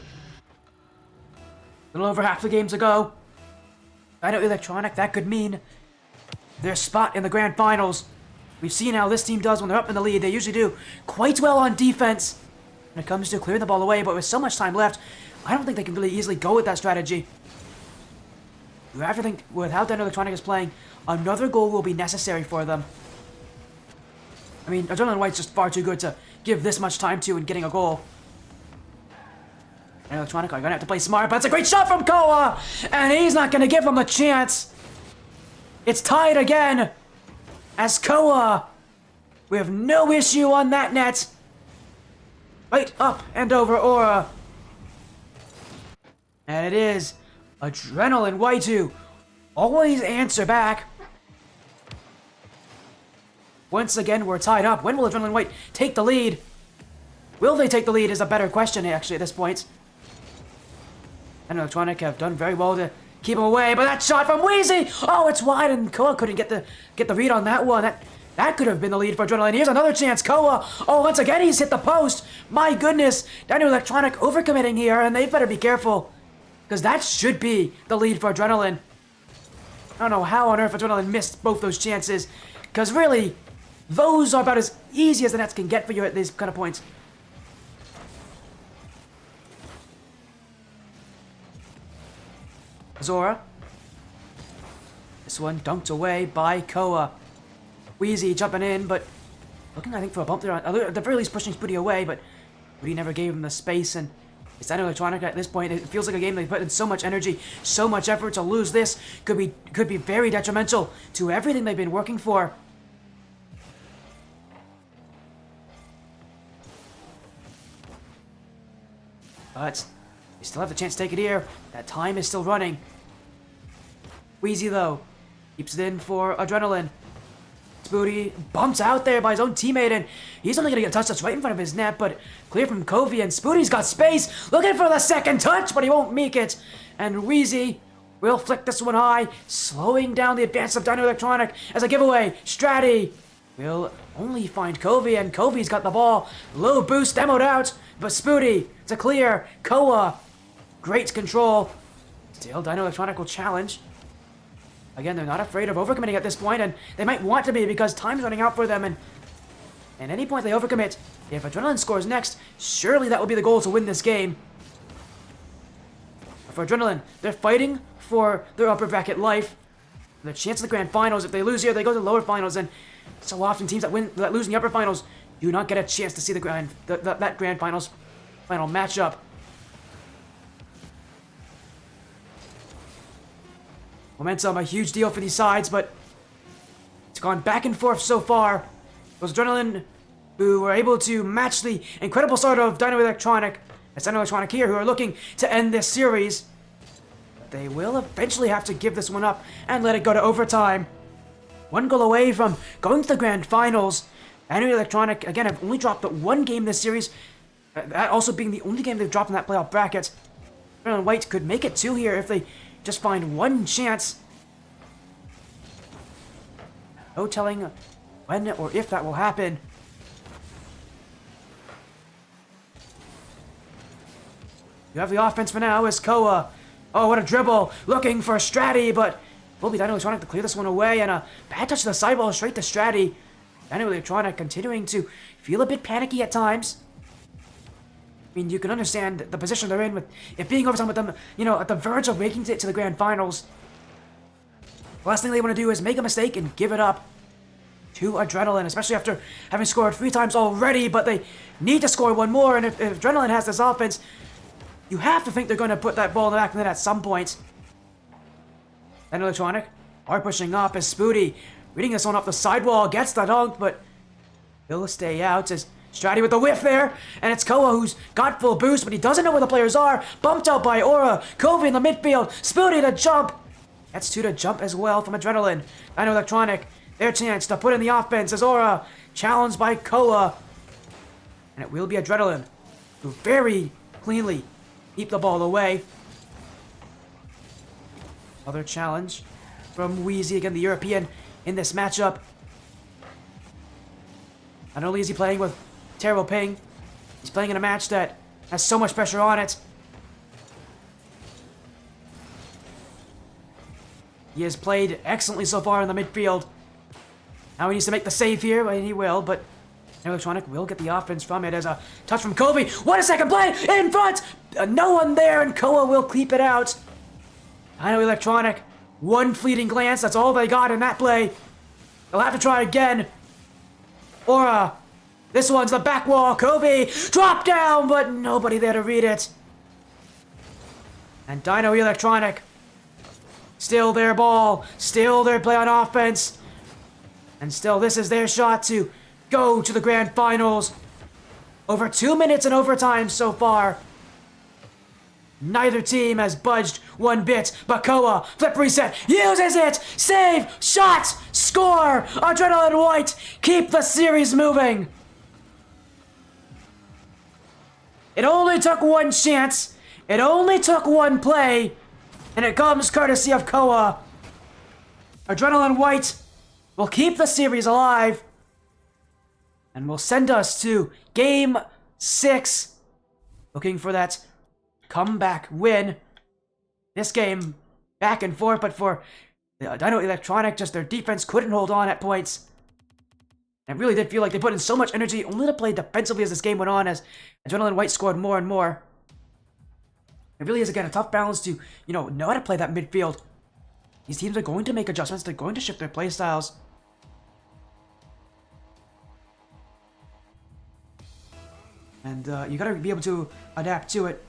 A little over half the games ago. Dino Electronic, that could mean their spot in the Grand Finals. We've seen how this team does when they're up in the lead. They usually do quite well on defense when it comes to clearing the ball away, but with so much time left, I don't think they can really easily go with that strategy. You have to think, with how Dino Electronic is playing, another goal will be necessary for them. I mean, Adrenaline White's just far too good to give this much time to in getting a goal. Dino Electronic are gonna have to play smart, but it's a great shot from Koa! And he's not gonna give them a chance! It's tied again! As Koa, we have no issue on that net. Right up and over Aura. And it is Adrenaline White who always answer back. Once again, we're tied up. When will Adrenaline White take the lead? Will they take the lead is a better question, actually, at this point. And Electronic have done very well to keep him away, but that shot from VEXY! Oh, it's wide, and Koa couldn't get the read on that one. That could have been the lead for Adrenaline. Here's another chance. Koa, oh, once again, he's hit the post. My goodness, Dino Electronic overcommitting here, and they better be careful, because that should be the lead for Adrenaline. I don't know how on earth Adrenaline missed both those chances, because really, those are about as easy as the nets can get for you at these kind of points. Zora. This one dunked away by Koa. VEXY jumping in, but looking, I think, for a bump there. At the very least, pushing Spoody away, but Spoody never gave him the space, and it's Dino Electronic at this point. It feels like a game they put in so much energy, so much effort. To lose this could be very detrimental to everything they've been working for. But they still have the chance to take it here. That time is still running. VEXY, though, keeps it in for Adrenaline. Spoody bumps out there by his own teammate, and he's only going to get a touch that's right in front of his net, but clear from Kofi, and Spoody's got space, looking for the second touch, but he won't make it. And VEXY will flick this one high, slowing down the advance of Dino Electronic as a giveaway. Stratty will only find Kofi, and Kofi's got the ball. Low boost demoed out, but Spoody to clear. Koa, great control. Still, Dino Electronic will challenge. Again, they're not afraid of overcommitting at this point, and they might want to be because time's running out for them, and at any point they overcommit. If Adrenaline scores next, surely that will be the goal to win this game. For Adrenaline, they're fighting for their upper bracket life, their chance of the Grand Finals. If they lose here, they go to the lower finals, and so often teams that lose in the upper finals do not get a chance to see that Grand Finals final matchup. Momentum, a huge deal for these sides, but it's gone back and forth so far. Those Adrenaline, who were able to match the incredible start of Dino Electronic, it's Dino Electronic here, who are looking to end this series. But they will eventually have to give this one up and let it go to overtime. One goal away from going to the Grand Finals. Dino Electronic, again, have only dropped one game this series, that also being the only game they've dropped in that playoff bracket. Adrenaline White could make it 2 here if they just find one chance. No telling when or if that will happen. You have the offense for now as Koa. Oh, what a dribble. Looking for Stratty, but will be Dino Electronic to clear this one away, and a bad touch to the sideball straight to Stratty. Dino Electronic continuing to feel a bit panicky at times. I mean, you can understand the position they're in with it being overtime with them, at the verge of making it to the Grand Finals. The last thing they want to do is make a mistake and give it up to Adrenaline, especially after having scored 3 times already, but they need to score one more, and if Adrenaline has this offense, you have to think they're going to put that ball in the back of the net at some point. And Electronic are pushing up as Spoody reading this one off the sidewall, gets the dunk, but he'll stay out as Stratty with the whiff there, and it's Koa who's got full boost, but he doesn't know where the players are. Bumped out by Aura. Kobe in the midfield. Spooty to jump. That's 2 to jump as well from Adrenaline. Dino Electronic, their chance to put in the offense as Aura challenged by Koa. And it will be Adrenaline who very cleanly keep the ball away. Other challenge from VEXY, again the European in this matchup. Not only is he playing with terrible ping, he's playing in a match that has so much pressure on it. He has played excellently so far in the midfield. Now he needs to make the save here, and he will, but Electronic will get the offense from it as a touch from Kobe. What a second play! In front! No one there, and Koa will keep it out. Dino Electronic, one fleeting glance, that's all they got in that play. They'll have to try again. Aura, this one's the back wall. Kobe, drop down, but nobody there to read it. And Dino Electronic, still their ball, still their play on offense. And still this is their shot to go to the grand finals. Over 2 minutes in overtime so far. Neither team has budged one bit, but Koa, flip reset, uses it! Save! Shot! Score! Adrenaline White, keep the series moving! It only took one chance, it only took one play, and it comes courtesy of Koa. Adrenaline White will keep the series alive, and will send us to Game 6, looking for that comeback win. This game, back and forth, but for Dino Electronic, just their defense couldn't hold on at points. And it really did feel like they put in so much energy only to play defensively as this game went on, as Adrenaline White scored more and more. It really is, again, a tough balance to, know how to play that midfield. These teams are going to make adjustments, they're going to shift their play styles. And you gotta be able to adapt to it.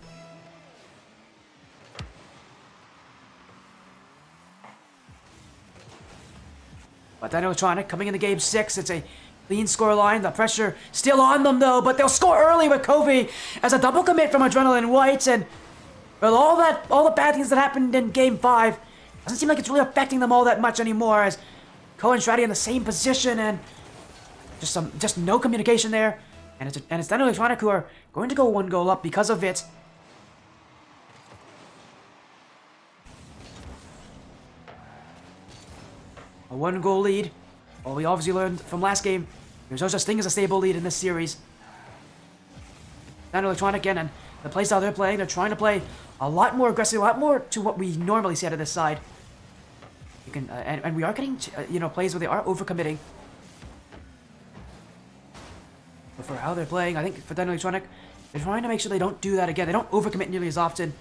But Dino Electronic coming into Game 6, it's a clean scoreline. The pressure still on them though, but they'll score early with Kobe as a double commit from Adrenaline White. And well, all the bad things that happened in Game 5 doesn't seem like it's really affecting them all that much anymore, as Koa and Shreddy in the same position, and just no communication there. And it's Dino Electronic who are going to go 1 goal up because of it. A 1 goal lead. Well, we obviously learned from last game, there's no such thing as a stable lead in this series. Dino Electronic again, and the playstyle they're playing, they're trying to play a lot more aggressive, a lot more to what we normally see out of this side. You can, and we are getting, plays where they are overcommitting. But for how they're playing, I think for Dino Electronic, they're trying to make sure they don't do that again. They don't overcommit nearly as often.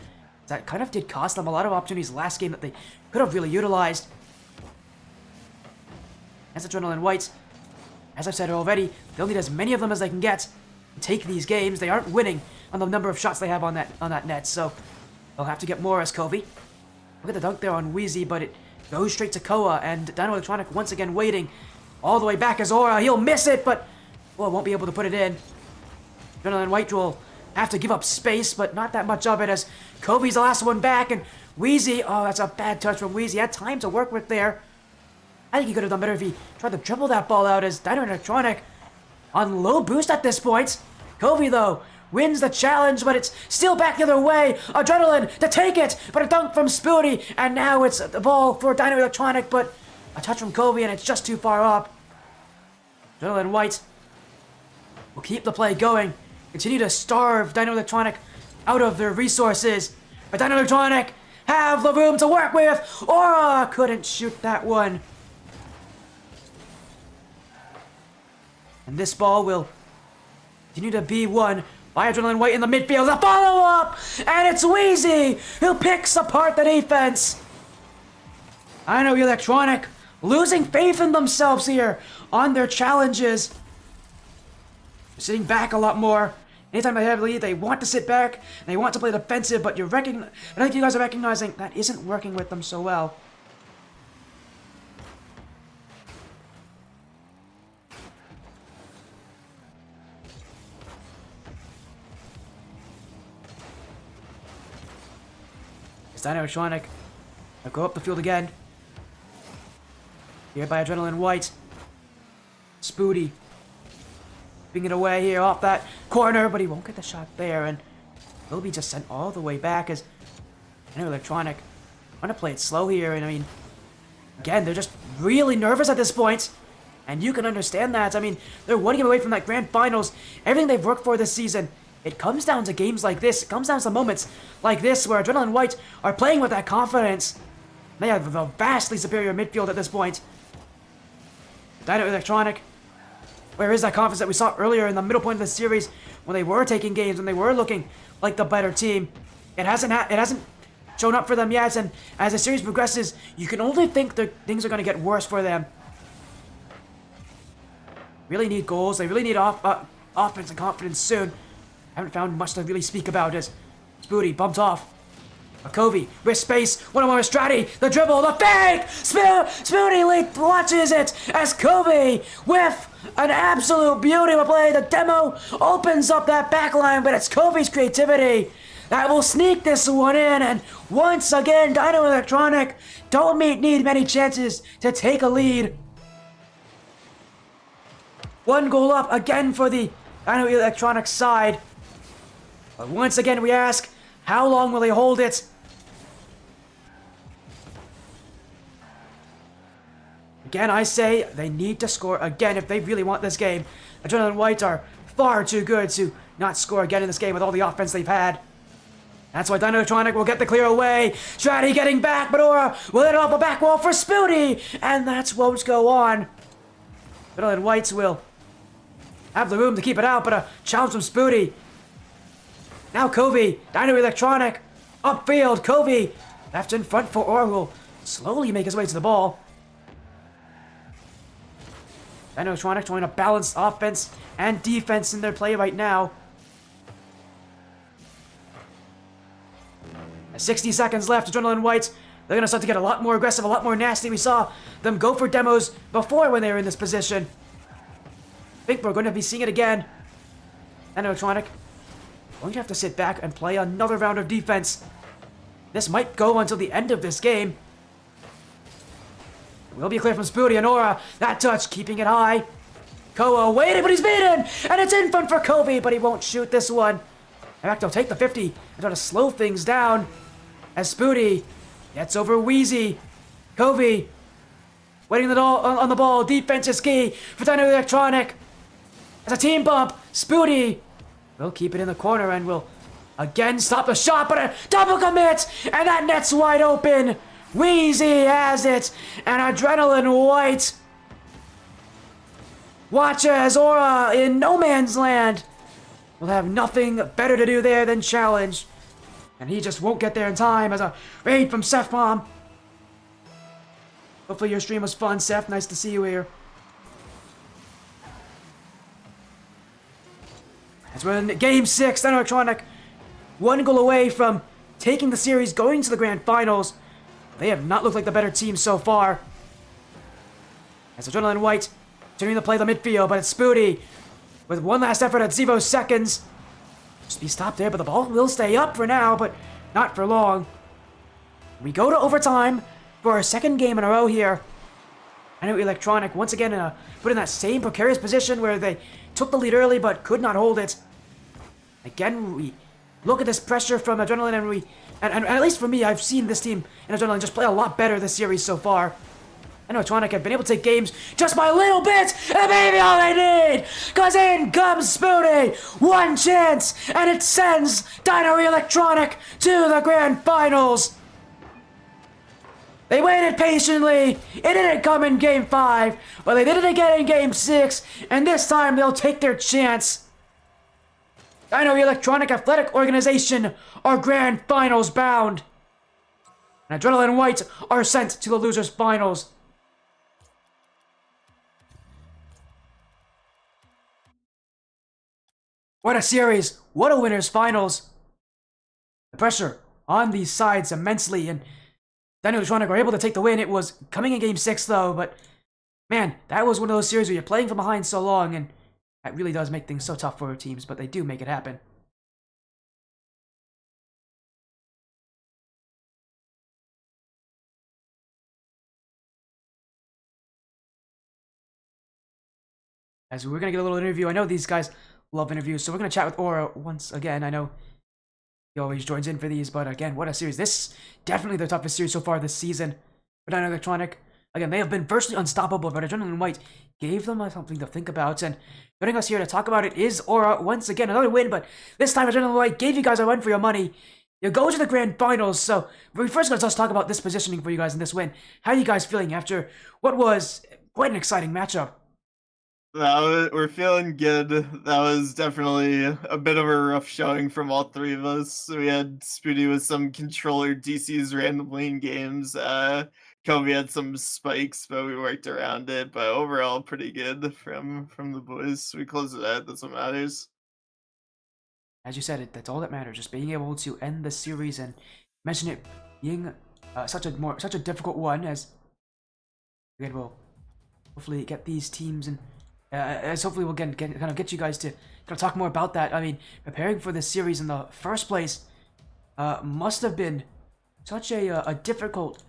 That kind of did cost them a lot of opportunities last game that they could have really utilized. As Adrenaline White, as I've said already, they'll need as many of them as they can get to take these games. They aren't winning on the number of shots they have on that net, so they'll have to get more as Kobe. Look at the dunk there on VEXY, but it goes straight to Koa, and Dino Electronic once again waiting all the way back as Aura. He'll miss it, but won't be able to put it in. Adrenaline White will have to give up space, but not that much of it, as Kobe's the last one back, and VEXY, oh, that's a bad touch from VEXY. Had time to work with there. I think he could have done better if he tried to dribble that ball out, as Dino Electronic on low boost at this point. Kobe, though, wins the challenge, but it's still back the other way. Adrenaline to take it, but a dunk from Spooty, and now it's the ball for Dino Electronic, but a touch from Kobe, and it's just too far up. Adrenaline White will keep the play going, continue to starve Dino Electronic out of their resources. But Dino Electronic have the room to work with. Aura couldn't shoot that one. And this ball will continue to be won by Adrenaline White in the midfield. The follow-up! And it's VEXY who picks apart the defense. Dino Electronic losing faith in themselves here on their challenges. They're sitting back a lot more. Anytime they have a lead, they want to sit back, and they want to play defensive, but I think you guys are recognizing that isn't working with them so well. Dino Electronic. They'll go up the field again. Here by Adrenaline White. Spooty. Bring it away here off that corner, but he won't get the shot there, and he'll be just sent all the way back as Dino Electronic want to play it slow here, and I mean, again, they're just really nervous at this point, and you can understand that. I mean, they're one game away from that grand finals. Everything they've worked for this season, it comes down to games like this. It comes down to moments like this where Adrenaline White are playing with that confidence. They have a vastly superior midfield at this point. Dino Electronic, where is that confidence that we saw earlier in the middle point of the series when they were taking games, when they were looking like the better team? It hasn't shown up for them yet, and as the series progresses, you can only think that things are going to get worse for them. Really need goals. They really need offense and confidence soon. Haven't found much to really speak about as Spooty bumped off. Covey, wrist space, one-on-one with Stratty, the dribble, the fake! Spooty watches it as Covey, with an absolute beauty of a play. The demo opens up that back line, but it's Covey's creativity that will sneak this one in, and once again, Dino Electronic don't need many chances to take a lead. One goal up again for the Dino Electronic side. But once again, we ask, how long will they hold it? Again, I say they need to score again if they really want this game. Adrenaline White are far too good to not score again in this game with all the offense they've had. That's why Dino Electronic will get the clear away. Stratty getting back, but Aura will hit it off the back wall for Spooty, and that's won't go on. Adrenaline Whites will have the room to keep it out, but a challenge from Spooty. Now Covey, Dino Electronic, upfield, Covey, left in front for Aura, who will slowly make his way to the ball. Dino Electronic trying to balance offense and defense in their play right now. 60 seconds left, Adrenaline White, they're going to start to get a lot more aggressive, a lot more nasty. We saw them go for demos before when they were in this position. I think we're going to be seeing it again. Dino Electronic going to have to sit back and play another round of defense. This might go until the end of this game. Will be clear from Spooty and Aura. That touch, keeping it high. Koa waiting, but he's beaten! And it's in front for Covey, but he won't shoot this one. In fact, he'll take the 50 and try to slow things down. As Spooty gets over VEXY. Covey waiting on the ball. Defense is key for Dino Electronic. As a team bump, Spooty will keep it in the corner and will again stop the shot, but a double commit! And that net's wide open. VEXY has it, and Adrenaline White watches Aura in no man's land. Will have nothing better to do there than challenge, and he just won't get there in time as a raid from Seth Bomb. Hopefully your stream was fun, Seth. Nice to see you here. As we're in Game 6, Dino Electronic one goal away from taking the series, going to the grand finals. They have not looked like the better team so far. As Adrenaline White continuing to play the midfield, but it's Spooty with one last effort at 0 seconds. Just be stopped there, but the ball will stay up for now, but not for long. We go to overtime for our second game in a row here. Dino Electronic once again put in that same precarious position where they took the lead early but could not hold it. Again, we look at this pressure from Adrenaline, and at least for me, I've seen this team in Adrenaline just play a lot better this series so far. Dino Electronic have been able to take games just by a little bit, and maybe all they need, because in comes Spooty, one chance, and it sends Dino Electronic to the grand finals. They waited patiently. It didn't come in Game 5, but they did it again in Game 6, and this time they'll take their chance. Dino Electronic Athletic Organization are grand finals bound. And Adrenaline White are sent to the losers finals. What a series. What a winners finals. The pressure on these sides immensely, and Dino Electronic were able to take the win. It was coming in Game 6 though, but man, that was one of those series where you're playing from behind so long, and that really does make things so tough for our teams, but they do make it happen. As we're gonna get a little interview. I know these guys love interviews, so we're gonna chat with Aura once again. I know he always joins in for these, but again, what a series. This definitely the toughest series so far this season. But Dino Electronic, again, they have been virtually unstoppable, but Adrenaline White gave them something to think about. And joining us here to talk about it is Aura. Once again, another win, but this time Adrenaline White gave you guys a run for your money. You go to the grand finals, so we first got to talk about this positioning for you guys in this win. How are you guys feeling after what was quite an exciting matchup? We're feeling good. That was definitely a bit of a rough showing from all three of us. We had Spoody with some controller DCs randomly in games. Kobe had some spikes, but we worked around it. But overall, pretty good from the boys. We closed it out. That's what matters. As you said, that's all that matters. Just being able to end the series and mention it being such a difficult one. As again, we'll hopefully get these teams and as hopefully we'll get you guys to kind of talk more about that. I mean, preparing for this series in the first place must have been such a difficult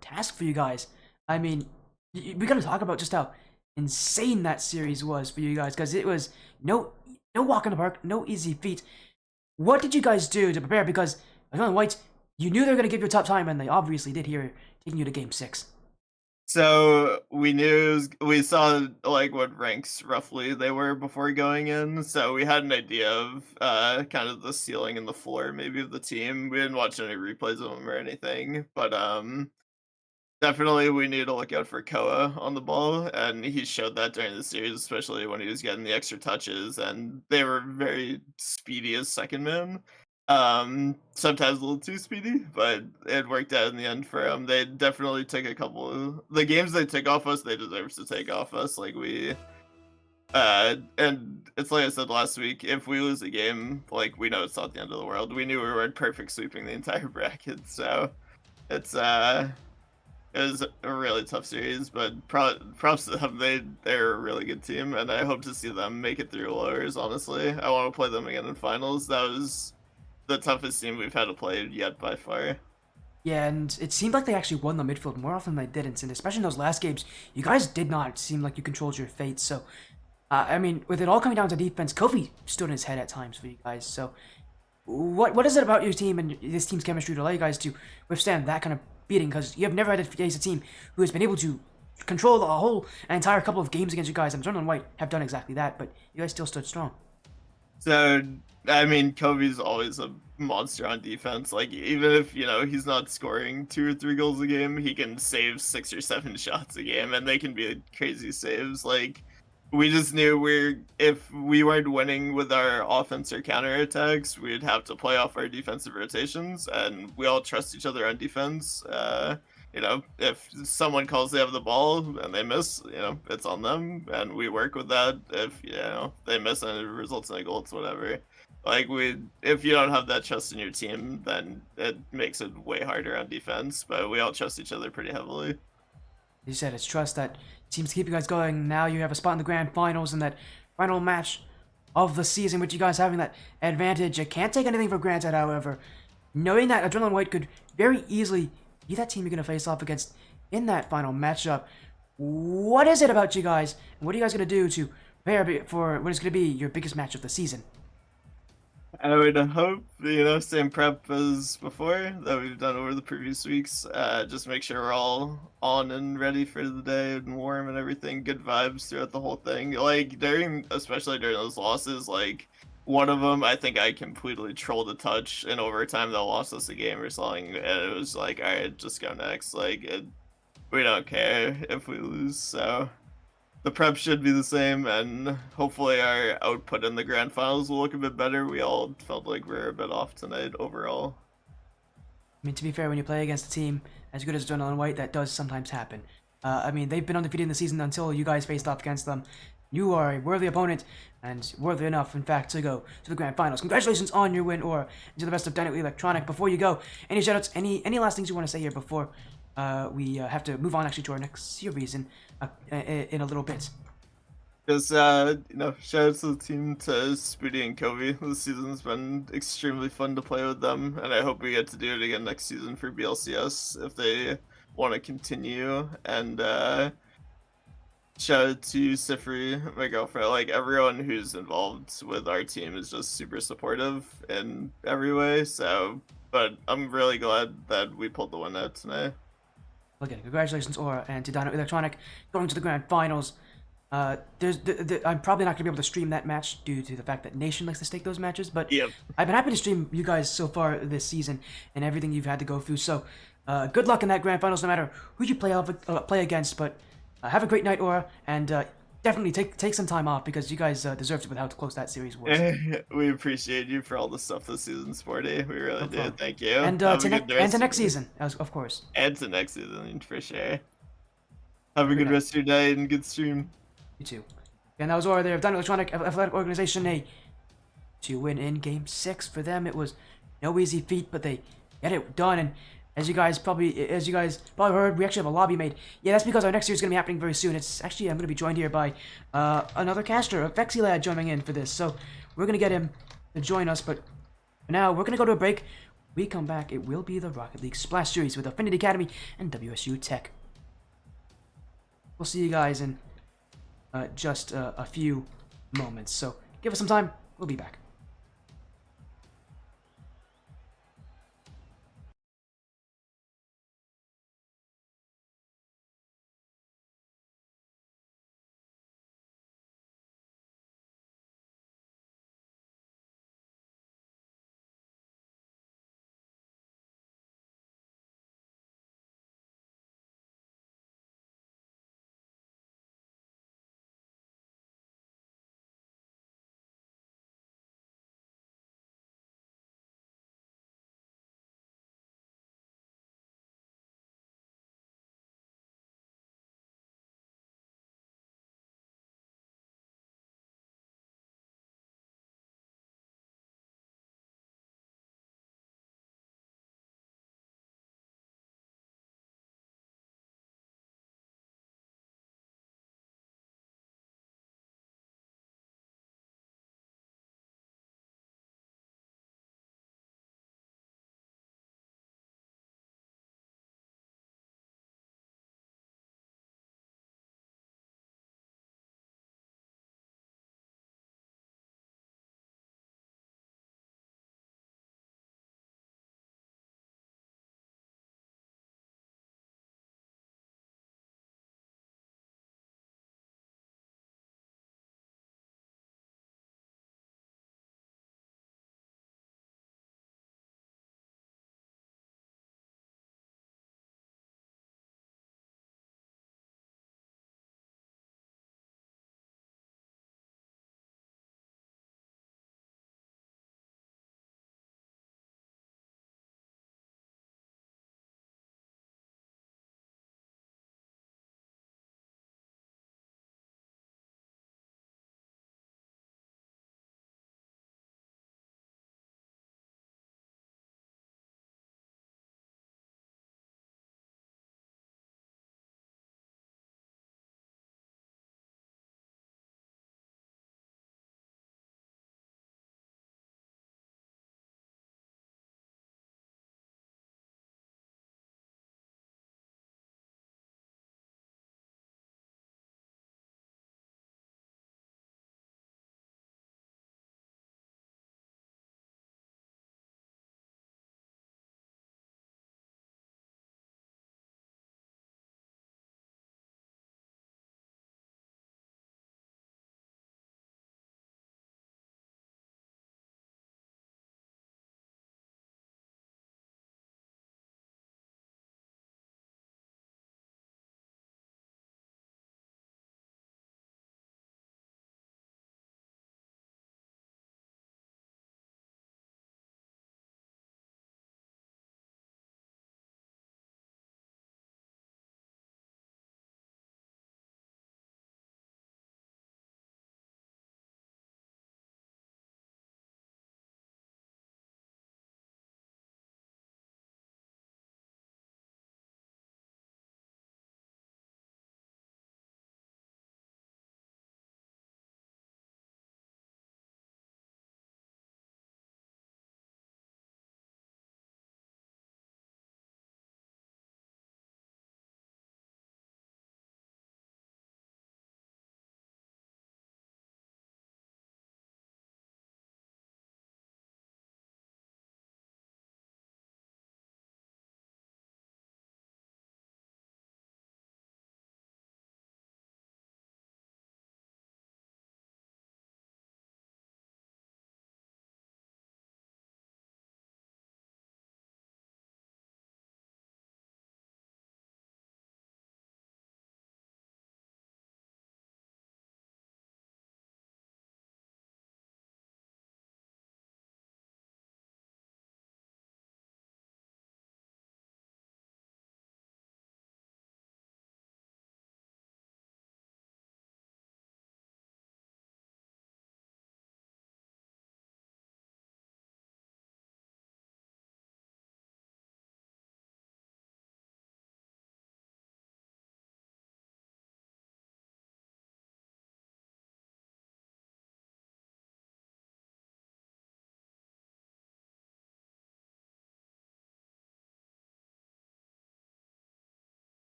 task for you guys. I mean, we gotta talk about just how insane that series was for you guys, because it was no walk in the park, no easy feat. What did you guys do to prepare? Because Northern White, you knew they were gonna give you a tough time, and they obviously did here, taking you to Game 6. So we saw like what ranks roughly they were before going in. So we had an idea of kind of the ceiling and the floor maybe of the team. We didn't watch any replays of them or anything, but definitely we need to look out for Koa on the ball, and he showed that during the series, especially when he was getting the extra touches, and they were very speedy as second man. Sometimes a little too speedy, but it worked out in the end for them. They definitely took a couple of the games they took off us, they deserve to take off us. Like and it's like I said last week, if we lose a game, like we know it's not the end of the world. We knew we weren't perfect sweeping the entire bracket, so it's it was a really tough series, but props to them. They're a really good team, and I hope to see them make it through lowers. Honestly, I want to play them again in finals. That was the toughest team we've had to play yet by far. Yeah, and it seemed like they actually won the midfield more often than they didn't, and especially in those last games, you guys did not seem like you controlled your fate. So, I mean, with it all coming down to defense, Kofi stood in his head at times for you guys. So, what is it about your team and this team's chemistry to allow you guys to withstand that kind of beating? Because you have never had to face a team who has been able to control the whole an entire couple of games against you guys, and Jordan and White have done exactly that, but you guys still stood strong. So I mean, Kobe's always a monster on defense. Like even if he's not scoring 2 or 3 goals a game, he can save 6 or 7 shots a game, and they can be crazy saves. Like we just knew if we weren't winning with our offense or counterattacks, we'd have to play off our defensive rotations, and we all trust each other on defense. If someone calls they have the ball and they miss, it's on them, and we work with that. If they miss and it results in a goal, it's whatever. Like if you don't have that trust in your team, then it makes it way harder on defense. But we all trust each other pretty heavily. You said it's trust that seems to keep you guys going. Now you have a spot in the grand finals and that final match of the season, with you guys having that advantage. I can't take anything for granted, however. Knowing that Adrenaline White could very easily be that team you're going to face off against in that final matchup, what is it about you guys, and what are you guys going to do to prepare for what is going to be your biggest match of the season? I would hope, same prep as before that we've done over the previous weeks. Just make sure we're all on and ready for the day and warm and everything. Good vibes throughout the whole thing. Like especially during those losses, like one of them, I think I completely trolled a touch in overtime that lost us a game or something. And it was like, all right, just go next. Like we don't care if we lose, so. The prep should be the same, and hopefully our output in the grand finals will look a bit better. We all felt like we were a bit off tonight overall. I mean, to be fair, when you play against a team as good as Adrenaline White, that does sometimes happen. I mean, they've been undefeated in the season until you guys faced off against them. You are a worthy opponent, and worthy enough, in fact, to go to the grand finals. Congratulations on your win, Aura, and to the best of Dino Electronic. Before you go, any shoutouts, any last things you want to say here before we have to move on actually to our next series in a little bit? Just shout out to the team, to Spoody and Kobe. This season's been extremely fun to play with them, and I hope we get to do it again next season for BLCS if they want to continue. And shout out to Sifri, my girlfriend. Like everyone who's involved with our team is just super supportive in every way. So, but I'm really glad that we pulled the win out tonight. Again, congratulations, Aura, and to Dino Electronic going to the grand finals. I'm probably not gonna be able to stream that match due to the fact that Nation likes to stake those matches, but Yep. I've been happy to stream you guys so far this season and everything you've had to go through. So, good luck in that grand finals, no matter who you play against. But have a great night, Aura, and definitely take some time off because you guys deserved it with how close that series was. We appreciate you for all the stuff this season, Sporty. We really No do. problem. Thank you. And Have a good to rest of next your day. season, of course. And to next season, for sure. Have Have a a great good night. rest of your day and good stream. You too. And that was Aura there of Dino Electronic Athletic Organization, a to win in Game 6. For them, it was no easy feat, but they get it done. And as you guys probably heard, we actually have a lobby made. Yeah, that's because our next series is going to be happening very soon. It's actually, I'm going to be joined here by another caster, a VEXY lad joining in for this. So we're going to get him to join us, but for now, we're going to go to a break. When we come back, it will be the Rocket League Splash Series with Affinity Academy and WSU Tech. We'll see you guys in just a few moments. So give us some time. We'll be back.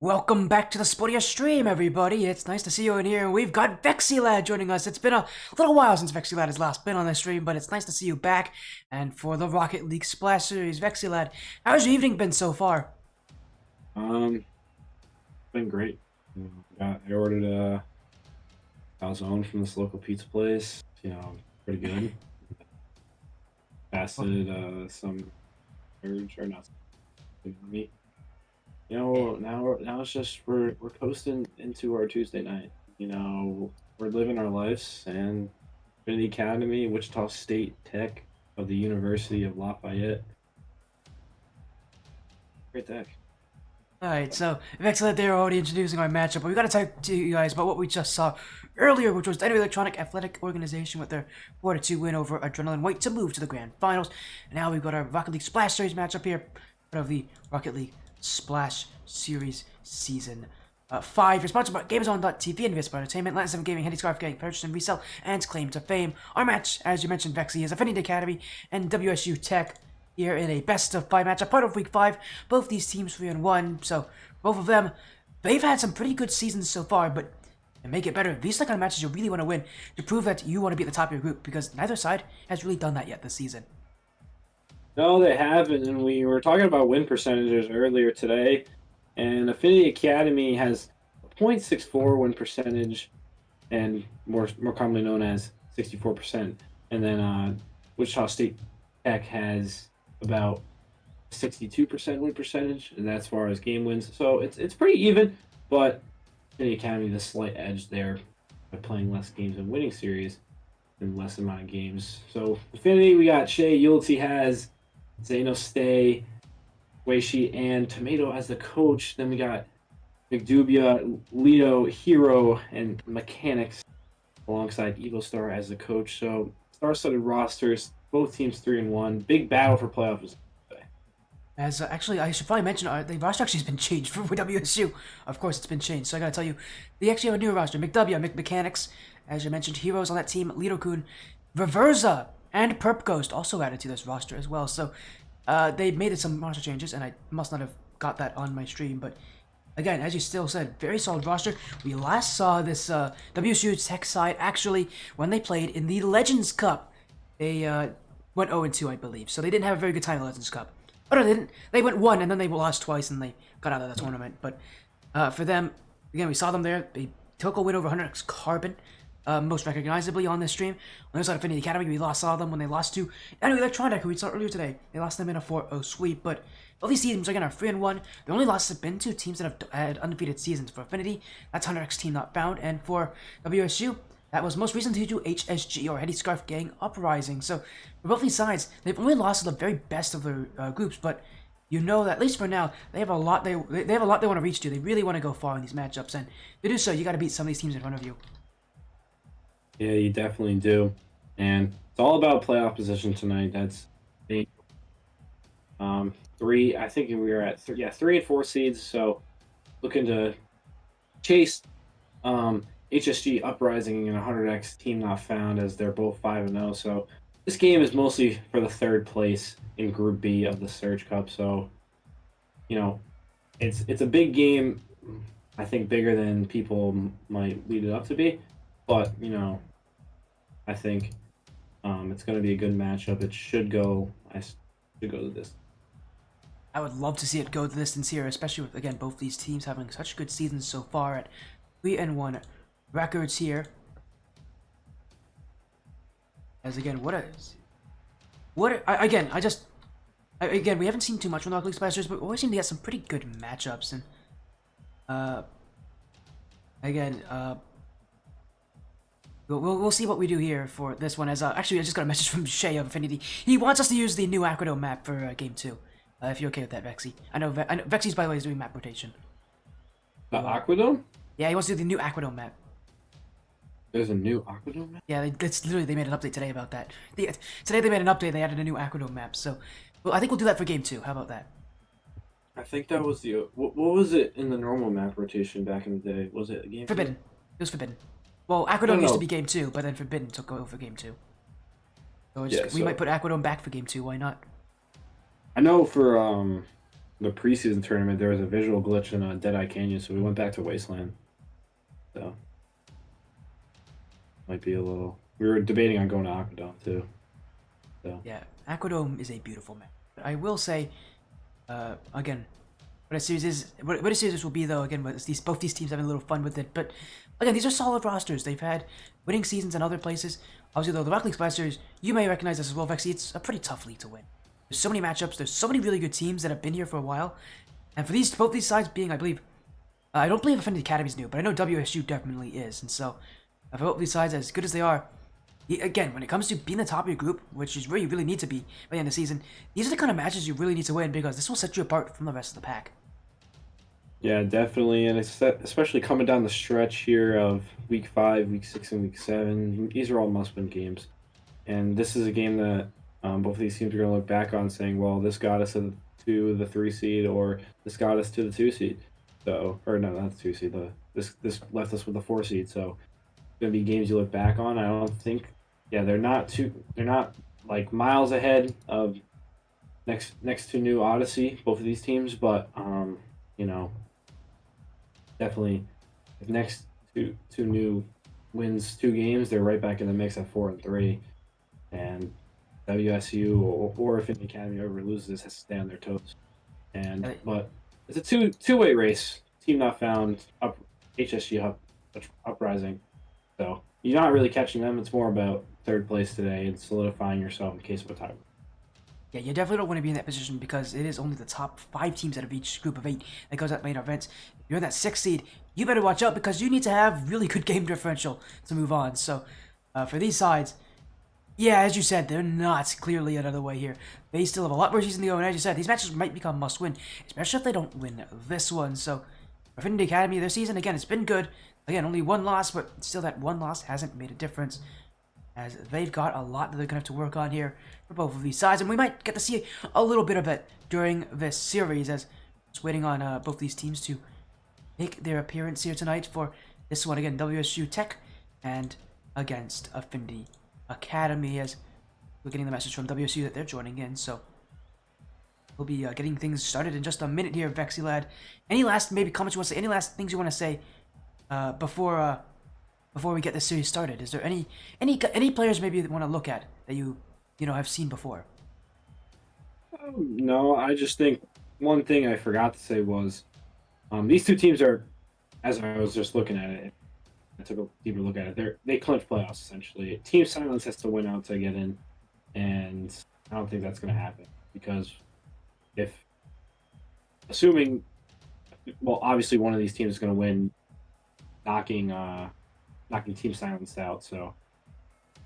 Welcome back to the Sportia stream, everybody. It's nice to see you in here. We've got VEXY joining us. It's been a little while since VEXY has last been on the stream, but it's nice to see you back. And for the Rocket League Splash Series, VEXY, how's your evening been so far? Been great. I ordered a calzone from this local pizza place. Pretty good. Fasted some urge or not me. Now it's just we're coasting into our Tuesday night. We're living our lives, and Affinity Academy, Wichita State Tech of the University of Lafayette. Great deck. Alright, so VEXY, they're already introducing our matchup, but we gotta talk to you guys about what we just saw earlier, which was Dino Electronic Athletic Organization with their 4-2 win over Adrenaline White to move to the Grand Finals. And now we've got our Rocket League Splash Series matchup here, part of the Rocket League Splash Series Season 5. You're sponsored by GameZone.tv and Vispa Entertainment, Latin 7 Gaming, Handyscarf Gang, Purchase and Resell, and Claim to Fame. Our match, as you mentioned, VEXY, is Affinity Academy and WSU Tech here in a best-of-5 matchup, part of Week 5. Both these teams 3-1, so both of them, they've had some pretty good seasons so far, but to make it better, these are the kind of matches you really want to win to prove that you want to be at the top of your group, because neither side has really done that yet this season. No, they haven't, and we were talking about win percentages earlier today, and Affinity Academy has a .64 win percentage, and more commonly known as 64%, and then Wichita State Tech has about 62% win percentage, and that's as far as game wins. So it's pretty even, but Affinity Academy the slight edge there by playing less games and winning series and less amount of games. So Affinity, we got Shea, Yulty has Zeno Stay, Weishi, and Tomato as the coach. Then we got McDubia, Lito, Hero, and Mechanics alongside EvoStar as the coach. So star-studded rosters, both teams 3-1. Big battle for playoffs. As actually, I should probably mention, the roster actually has been changed for WSU. Of course, it's been changed, so I gotta tell you, they actually have a new roster. McW, Mechanics, as you mentioned, Heroes on that team, Lido-kun, Reversa, and Perp Ghost also added to this roster as well. So they made some roster changes, and I must not have got that on my stream, but again, as you still said, very solid roster. We last saw this WSU Tech side actually when they played in the Legends Cup. They went 0-2, I believe, so they didn't have a very good time in the Legends Cup. Oh no, they didn't. They went 1, and then they lost twice, and they got out of the tournament. But for them, again, we saw them there. They took a win over 100x Carbon, most recognizably on this stream. On the other side of Affinity Academy, we saw them when they lost to Dino Electronic, who we saw earlier today. They lost them in a 4-0 sweep, but all these teams, again, are 3-1. The only losses have been to teams that have had undefeated seasons. For Affinity, that's 100x Team Not Found, and for WSU, that was most recently to HSG, or Handyscarf Gang Uprising. So, for both these sides, they've only lost to the very best of their groups, but you know that, at least for now, they have a lot they have a lot they want to reach to. They really want to go far in these matchups, and to do so, you got to beat some of these teams in front of you. Yeah, you definitely do. And it's all about playoff position tonight. That's the three. I think we were at 3 and 4 seeds. So looking to chase HSG Uprising and 100x Team Not Found, as they're both 5-0. So this game is mostly for the 3rd place in Group B of the Surge Cup. So it's a big game. I think bigger than people might lead it up to be. But, I think it's going to be a good matchup. It should go the distance. I would love to see it go the distance here, especially with, again, both these teams having such good seasons so far at 3-1 records here. As again, again, we haven't seen too much from the Rocket League Splashers, but we always seem to get some pretty good matchups. And again, we'll see what we do here for this one. As actually, I just got a message from Shea of Affinity. He wants us to use the new Aquadome map for Game 2. If you're okay with that, VEXY. I know VEXY's, by the way, is doing map rotation. The Aquadome? Yeah, he wants to do the new Aquadome map. There's a new Aquadome map? Yeah, they made an update today about that. Today they made an update. They added a new Aquadome map. So, well, I think we'll do that for Game 2. How about that? I think that was the... What was it in the normal map rotation back in the day? Was it Game 2? Forbidden. It was Forbidden. Well, Aquadome used to be Game 2, but then Forbidden took over Game 2. So we might put Aquadome back for Game 2. Why not? I know for the preseason tournament, there was a visual glitch in Deadeye Canyon, so we went back to Wasteland. So might be a little. We were debating on going to Aquadome too. So Yeah, Aquadome is a beautiful map. But I will say, again, what a series is, what a series this will be though. Again, was both these teams having a little fun with it. But again, these are solid rosters. They've had winning seasons in other places. Obviously, though, the Rocket League Splash Series, you may recognize this as well, VEXY. It's a pretty tough league to win. There's so many matchups. There's so many really good teams that have been here for a while. And for both these sides being, I believe, I don't believe Affinity Academy is new, but I know WSU definitely is. And so, for both these sides, as good as they are, again, when it comes to being the top of your group, which is where you really need to be by the end of the season, these are the kind of matches you really need to win because this will set you apart from the rest of the pack. yeah, definitely, and it's especially coming down the stretch here of week 5, week 6, and week 7. These are all must-win games, and this is a game that both of these teams are going to look back on, saying, "Well, this got us to the 3 seed, or this got us to the 2 seed." So, or no, not the 2 seed. This left us with the 4 seed. So, it's going to be games you look back on. I don't think, yeah, they're not like miles ahead of next to New Odyssey, both of these teams, but you know. Definitely, if next two new wins 2 games, they're right back in the mix at 4 and 3, and WSU or Affinity Academy whoever loses has to stay on their toes. And but it's a two-way race. Team not found, up HSG uprising. So you're not really catching them. It's more about 3rd place today and solidifying yourself in case of a tie. Yeah, you definitely don't want to be in that position because it is only the top 5 teams out of each group of 8 that goes out main events. If you're in that 6th seed, you better watch out because you need to have really good game differential to move on. So, for these sides, yeah, as you said, they're not clearly another way here. They still have a lot more season to go, and as you said, these matches might become must-win, especially if they don't win this one. So, Affinity Academy, their season, again, it's been good. Again, only 1 loss, but still that 1 loss hasn't made a difference, as they've got a lot that they're going to have to work on here for both of these sides, and we might get to see a little bit of it during this series, as just waiting on both these teams to make their appearance here tonight for this one. Again, WSU Tech and against Affinity Academy, as we're getting the message from WSU that they're joining in, so we'll be getting things started in just a minute here, VEXY lad. Any last maybe comments you want to say? Any last things you want to say before we get this series started? Is there any players maybe that want to look at that you know have seen before? No, I just think one thing I forgot to say was these 2 teams are, as I was just looking at it, I took a deeper look at it. They clinch playoffs essentially. Team Silence has to win out to get in, and I don't think that's going to happen because assuming, well, obviously one of these teams is going to win, knocking Team Silence out. So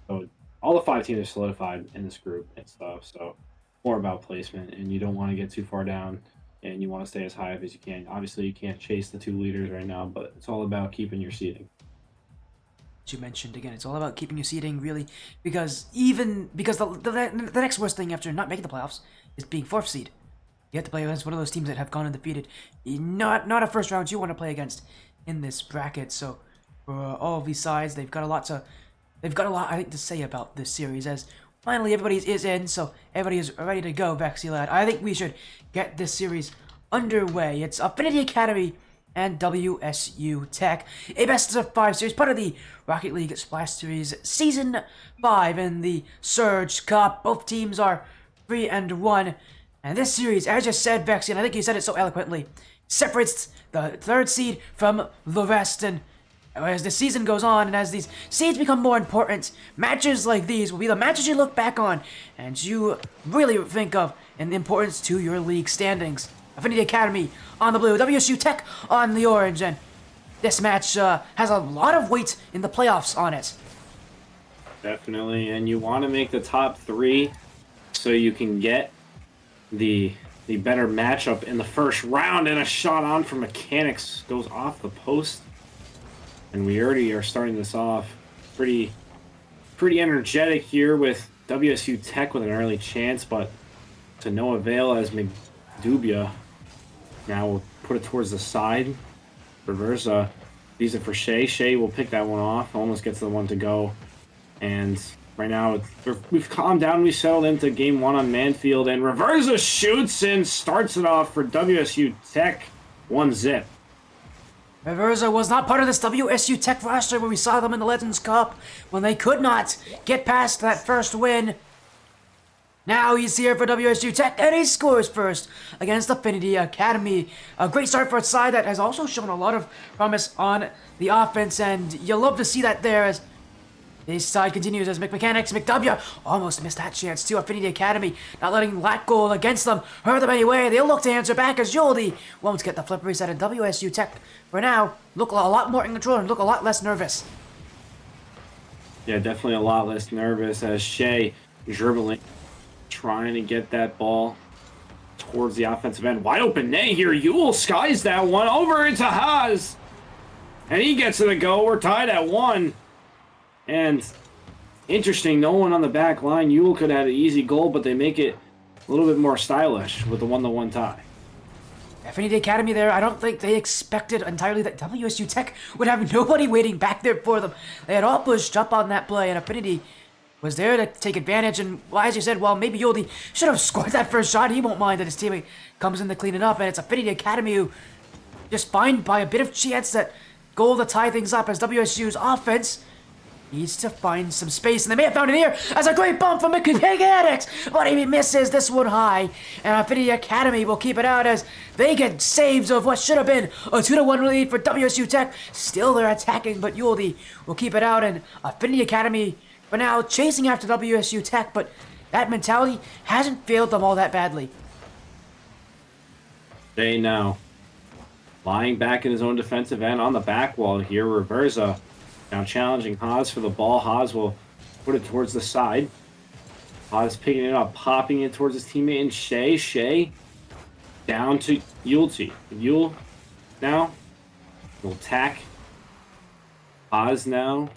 all the 5 teams are solidified in this group and stuff. So more about placement, and you don't want to get too far down, and you want to stay as high up as you can. Obviously, you can't chase the 2 leaders right now, but it's all about keeping your seeding. As you mentioned, again, it's all about keeping your seeding, really, because the next worst thing after not making the playoffs is being 4th seed. You have to play against one of those teams that have gone undefeated. Not a first round you want to play against in this bracket. So for all of these sides, they've got a lot, I think, to say about this series. As finally everybody is in, so everybody is ready to go. VEXY lad, I think we should get this series underway. It's Affinity Academy and WSU Tech, a best-of-5 series, part of the Rocket League Splash Series Season 5 in the Surge Cup. Both teams are 3-1, and this series, as you said, VEXY, and I think you said it so eloquently, separates the 3rd seed from the rest, and as the season goes on and as these seeds become more important, matches like these will be the matches you look back on and you really think of in importance to your league standings. Affinity Academy on the blue, WSU Tech on the orange, and this match has a lot of weight in the playoffs on it. Definitely, and you want to make the top 3 so you can get the better matchup in the first round, and a shot on for Mechanics goes off the post. And we already are starting this off pretty energetic here with WSU Tech with an early chance, but to no avail as McDubia now will put it towards the side. Reverse, leaves it for Shea. Shea will pick that one off, almost gets the one to go. And Right now, we've calmed down. We settled into game 1 on Manfield, and Reversa shoots and starts it off for WSU Tech. 1-0. Reversa was not part of this WSU Tech roster when we saw them in the Legends Cup when they could not get past that first win. Now he's here for WSU Tech, and he scores first against Affinity Academy. A great start for a side that has also shown a lot of promise on the offense, and you'll love to see that there as this side continues as McW almost missed that chance too. Affinity Academy not letting that goal against them hurt them anyway. They'll look to answer back as Yoldi won't get the flip reset, and WSU Tech for now look a lot more in control and look a lot less nervous. Yeah, definitely a lot less nervous as Shea dribbling, trying to get that ball towards the offensive end. Wide open net here. Yule skies that one over into Haas. And he gets to the go. We're tied at 1. And interesting, no one on the back line. Yule could have had an easy goal, but they make it a little bit more stylish with the 1-1 tie. Affinity Academy there, I don't think they expected entirely that WSU Tech would have nobody waiting back there for them. They had all pushed up on that play, and Affinity was there to take advantage. And well, as you said, well, maybe Yoldi should have scored that first shot. He won't mind that his teammate comes in to clean it up, and it's Affinity Academy who just find by a bit of chance that goal to tie things up as WSU's offense needs to find some space, and they may have found it here as a great bump from McKinnix, but he misses this one high, and Affinity Academy will keep it out as they get saves of what should have been a 2-1 lead for WSU Tech. Still they're attacking, but Yuldi will keep it out, and Affinity Academy for now chasing after WSU Tech, but that mentality hasn't failed them all that badly. They now lying back in his own defensive end on the back wall here. Reversa now challenging Haas for the ball. Haas will put it towards the side. Haas picking it up, popping it towards his teammate and Shea. Shea down to Yulti. Yule now will attack. Haas now.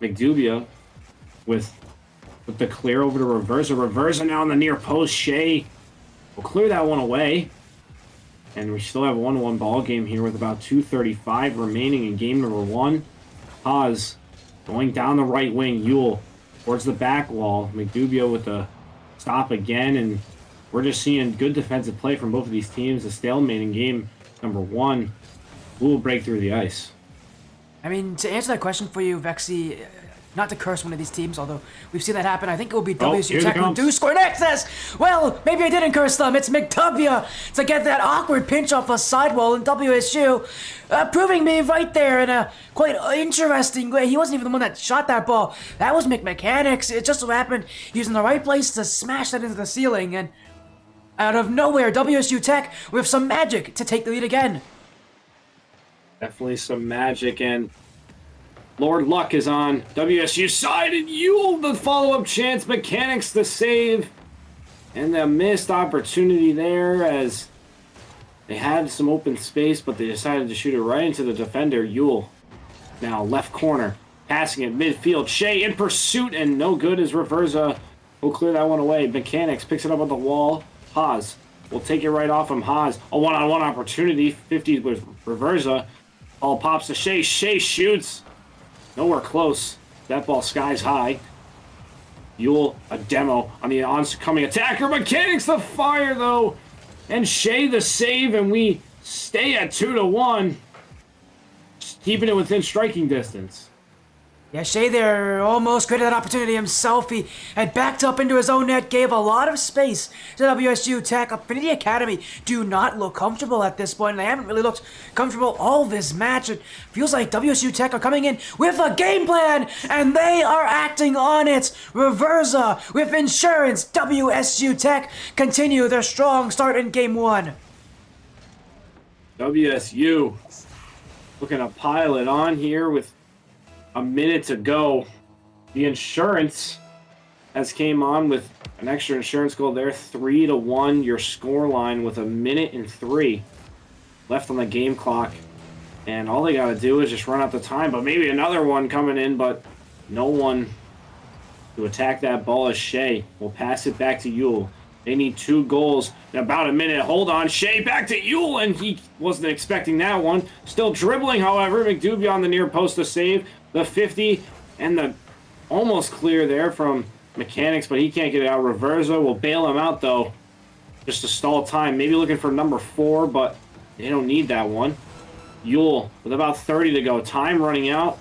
McDubia with the clear over to Reversa. Reversa now on the near post. Shea will clear that one away. And we still have a 1-1 ball game here with about 2:35 remaining in game number 1. Haas going down the right wing. Yule towards the back wall. McDubio with the stop again. And we're just seeing good defensive play from both of these teams. A stalemate in game number 1. Who will break through the ice? I mean, to answer that question for you, Vexy, not to curse one of these teams, although we've seen that happen, I think it will be WSU Tech who do score next. Well, maybe I didn't curse them. It's McW to get that awkward pinch off a sidewall in WSU, proving me right there in a quite interesting way. He wasn't even the one that shot that ball. That was McMechanics. It just so happened he was in the right place to smash that into the ceiling, and out of nowhere, WSU Tech with some magic to take the lead again. Definitely some magic, and Lord Luck is on WSU side, and Yule the follow-up chance. Mechanics the save, and the missed opportunity there as they had some open space, but they decided to shoot it right into the defender. Yule now left corner, passing it midfield. Shea in pursuit, and no good as Reversa will clear that one away. Mechanics picks it up on the wall. Haas will take it right off him. Haas, a one-on-one opportunity. 50 with Reversa. Ball pops to Shea. Shea shoots. Nowhere close. That ball skies high. Yule, a demo on the oncoming attacker. Mechanics the fire, though. And Shea the save, and we stay at 2-1. Just keeping it within striking distance. Yeah, Shea there almost created that opportunity himself. He had backed up into his own net, gave a lot of space to WSU Tech. Affinity Academy do not look comfortable at this point. They haven't really looked comfortable all this match. It feels like WSU Tech are coming in with a game plan, and they are acting on it. Reversa with insurance. WSU Tech continue their strong start in game 1. WSU looking to pile it on here with a minute to go. The insurance has came on with an extra insurance goal there. 3-1 your score line with 1:03 left on the game clock. And all they got to do is just run out the time. But maybe another one coming in, but no one to attack that ball as Shea will pass it back to Yule. They need 2 goals in about a minute. Hold on, Shea back to Yule, and he wasn't expecting that one. Still dribbling, however. McDubia on the near post to save. The 50 and the almost clear there from Mechanics, but he can't get it out. Reverso will bail him out, though, just to stall time. Maybe looking for number 4, but they don't need that one. Yule with about 30 to go. Time running out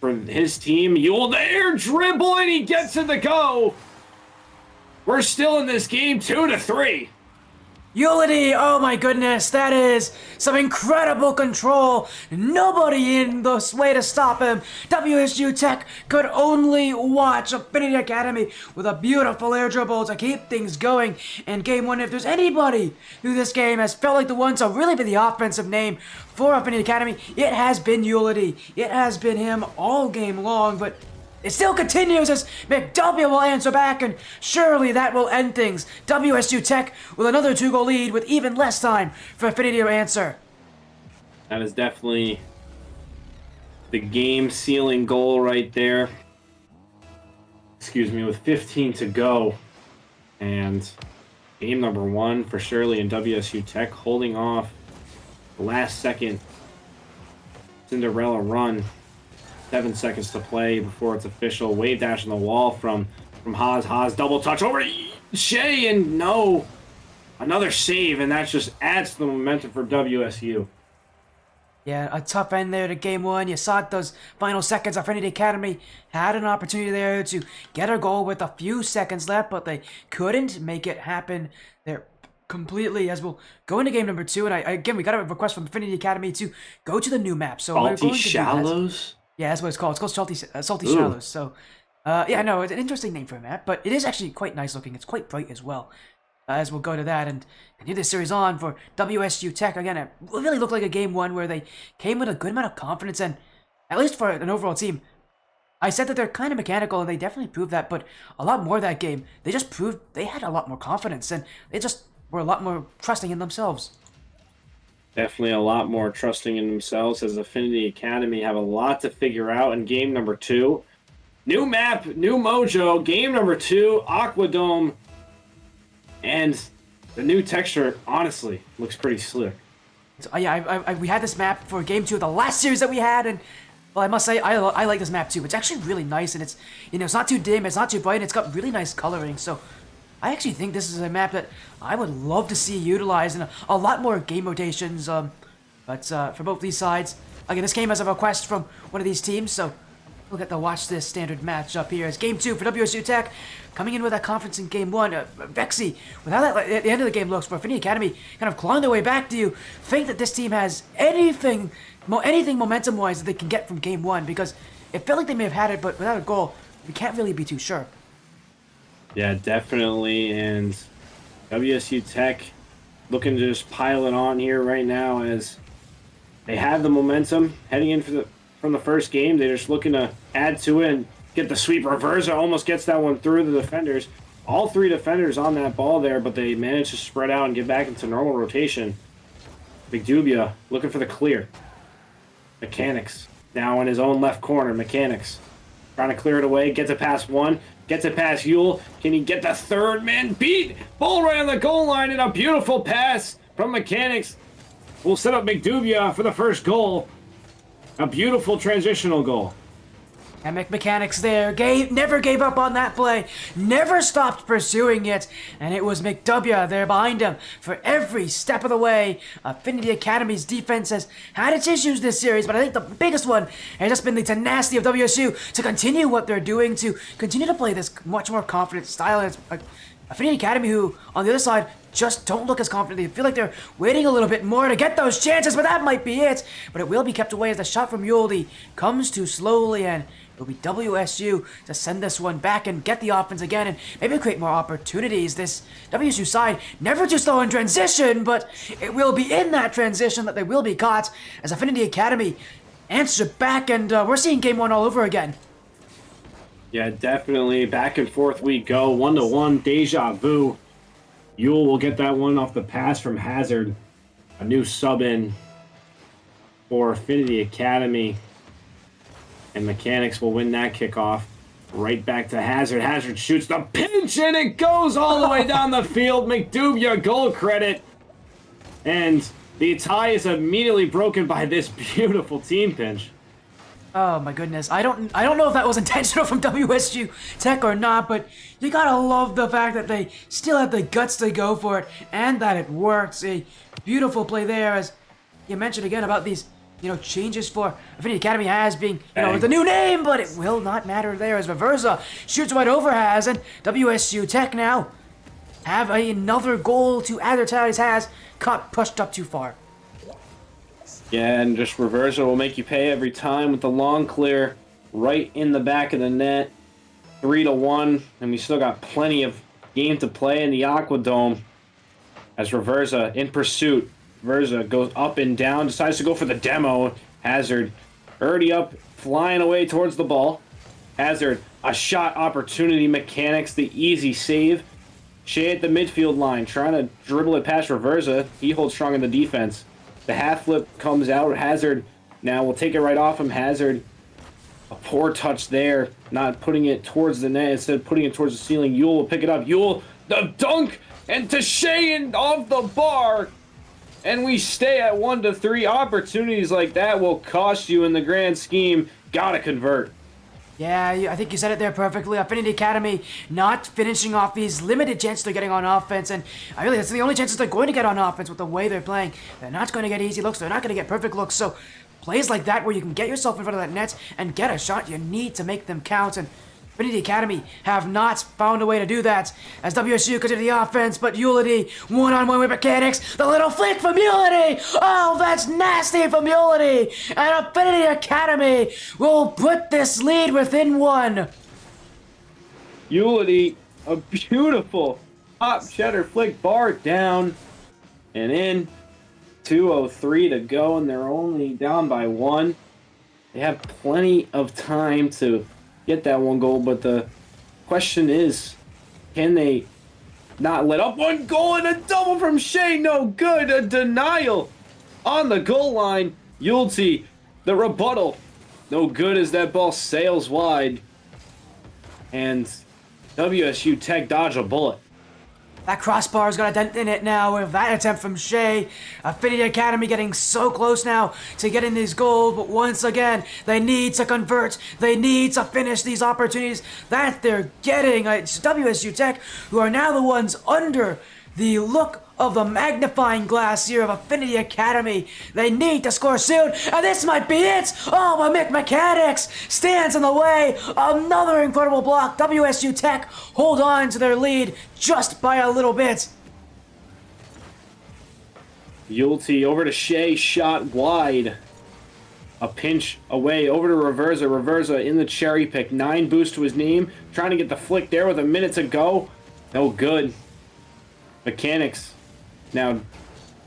for his team. Yule, the air dribble, and he gets it to go. We're still in this game, 2-3. Unity, oh my goodness, that is some incredible control. Nobody in the way to stop him. WSU Tech could only watch Affinity Academy with a beautiful air dribble to keep things going in game 1. If there's anybody who this game has felt like the one to really be the offensive name for Affinity Academy, it has been Unity. It has been him all game long, but it still continues as McW will answer back, and surely that will end things. WSU Tech with another 2-goal lead with even less time for Affinity to answer. That is definitely the game-sealing goal right there. Excuse me, with 15 to go. And game number 1 for Shirley and WSU Tech holding off the last-second Cinderella run. 7 seconds to play before it's official. Wave dash on the wall from Haas. Haas double touch over to Shea, and no. Another save, and that just adds to the momentum for WSU. Yeah, a tough end there to game 1. You saw it those final seconds. Affinity Academy had an opportunity there to get a goal with a few seconds left, but they couldn't make it happen there completely. As we'll go into game number 2, and again, we got a request from Affinity Academy to go to the new map. So we're going to Shallows? Yeah, that's what it's called. It's called Salty Shallows. So, yeah, no, it's an interesting name for a map, but it is actually quite nice looking. It's quite bright as well. As we'll go to that and continue this series on for WSU Tech. Again, it really looked like a game 1 where they came with a good amount of confidence, and at least for an overall team, I said that they're kind of mechanical, and they definitely proved that, but a lot more that game, they just proved they had a lot more confidence, and they just were a lot more trusting in themselves. Definitely a lot more trusting in themselves, as Affinity Academy have a lot to figure out in game number 2. New map, new mojo. Game number 2, Aquadome. And the new texture, honestly, looks pretty slick. So, yeah, we had this map for game 2 of the last series that we had, and well, I must say, I like this map too. It's actually really nice, and it's, it's not too dim, it's not too bright, and it's got really nice coloring, so I actually think this is a map that I would love to see utilized in a lot more game rotations, but for both these sides. Again, this came as a request from one of these teams, so we'll get to watch this standard match up here as game 2 for WSU Tech, coming in with that confidence in game 1. VEXY, with how that at the end of the game looks for Affinity Academy, kind of clawing their way back. Do you think that this team has anything momentum-wise that they can get from game 1? Because it felt like they may have had it, but without a goal, we can't really be too sure. Yeah, definitely, and WSU Tech looking to just pile it on here right now as they have the momentum heading in from the first game. They're just looking to add to it and get the sweep. Reversa almost gets that one through the defenders. All 3 defenders on that ball there, but they managed to spread out and get back into normal rotation. McDubia looking for the clear. Mechanics now in his own left corner. Mechanics trying to clear it away. Gets it past 1. Gets it past Yule. Can he get the 3rd man beat? Ball right on the goal line, and a beautiful pass from Mechanics will set up McDubia for the first goal. A beautiful transitional goal. And Mechanics there never gave up on that play, never stopped pursuing it, and it was McW there behind him for every step of the way. Affinity Academy's defense has had its issues this series, but I think the biggest one has just been the tenacity of WSU to continue what they're doing, to continue to play this much more confident style. And it's Affinity Academy, who, on the other side, just don't look as confident. They feel like they're waiting a little bit more to get those chances, but that might be it. But it will be kept away as the shot from Yuldi comes too slowly, and it'll be WSU to send this one back and get the offense again and maybe create more opportunities. This WSU side, never too slow in transition, but it will be in that transition that they will be caught as Affinity Academy answer back, and we're seeing game 1 all over again. Yeah, definitely. Back and forth we go. 1-1, deja vu. Yule will get that one off the pass from Hazard. A new sub in for Affinity Academy. And Mechanics will win that kickoff. Right back to Hazard. Hazard shoots the pinch, and it goes all the way down the field. McDubia goal credit. And the tie is immediately broken by this beautiful team pinch. Oh my goodness. I don't know if that was intentional from WSU Tech or not, but you gotta love the fact that they still had the guts to go for it and that it works. A beautiful play there, as you mentioned again about these, changes for Affinity Academy has being, the new name, but it will not matter there as Reversa shoots right over Has, and WSU Tech now have another goal to add their tallies. Has caught pushed up too far. Yeah, and just Reversa will make you pay every time with the long clear right in the back of the net. 3-1, and we still got plenty of game to play in the Aqua Dome. As Reversa in pursuit. Reversa goes up and down, decides to go for the demo. Hazard already up, flying away towards the ball. Hazard, a shot opportunity, Mechanics, the easy save. Shea at the midfield line, trying to dribble it past Reversa. He holds strong in the defense. The half flip comes out. Hazard now will take it right off him. Hazard, a poor touch there, not putting it towards the net, instead of putting it towards the ceiling. Yule will pick it up. Yule, the dunk, and to Shea and off the bar. And we stay at 1-3. Opportunities like that will cost you in the grand scheme. Gotta convert. Yeah, I think you said it there perfectly. Affinity Academy not finishing off these limited chances they're getting on offense, and really that's the only chances they're going to get on offense with the way they're playing. They're not going to get easy looks. They're not going to get perfect looks. So plays like that where you can get yourself in front of that net and get a shot, you need to make them count. And Affinity Academy have not found a way to do that as WSU continues the offense, but Ulity one-on-one with Mechanics. The little flick from Ulity! Oh, that's nasty from Ulity! And Affinity Academy will put this lead within one. Ulity, a beautiful top cheddar flick, bar down and in. 2:03 to go, and they're only down by 1. They have plenty of time to get that one goal, but the question is, can they not let up one goal and a double from Shea? No good. A denial on the goal line. Yulty, the rebuttal. No good as that ball sails wide. And WSU Tech dodge a bullet. That crossbar's got a dent in it now with that attempt from Shea. Affinity Academy getting so close now to getting these goals, but once again, they need to convert. They need to finish these opportunities that they're getting. It's WSU Tech who are now the ones under the look of the magnifying glass here of Affinity Academy. They need to score soon, and this might be it! Oh, but Mechanics stands in the way. Another incredible block. WSU Tech hold on to their lead just by a little bit. Yulty over to Shea, shot wide. A pinch away, over to Reversa. Reversa in the cherry pick. 9 boost to his name. Trying to get the flick there with a minute to go. No good. Mechanics now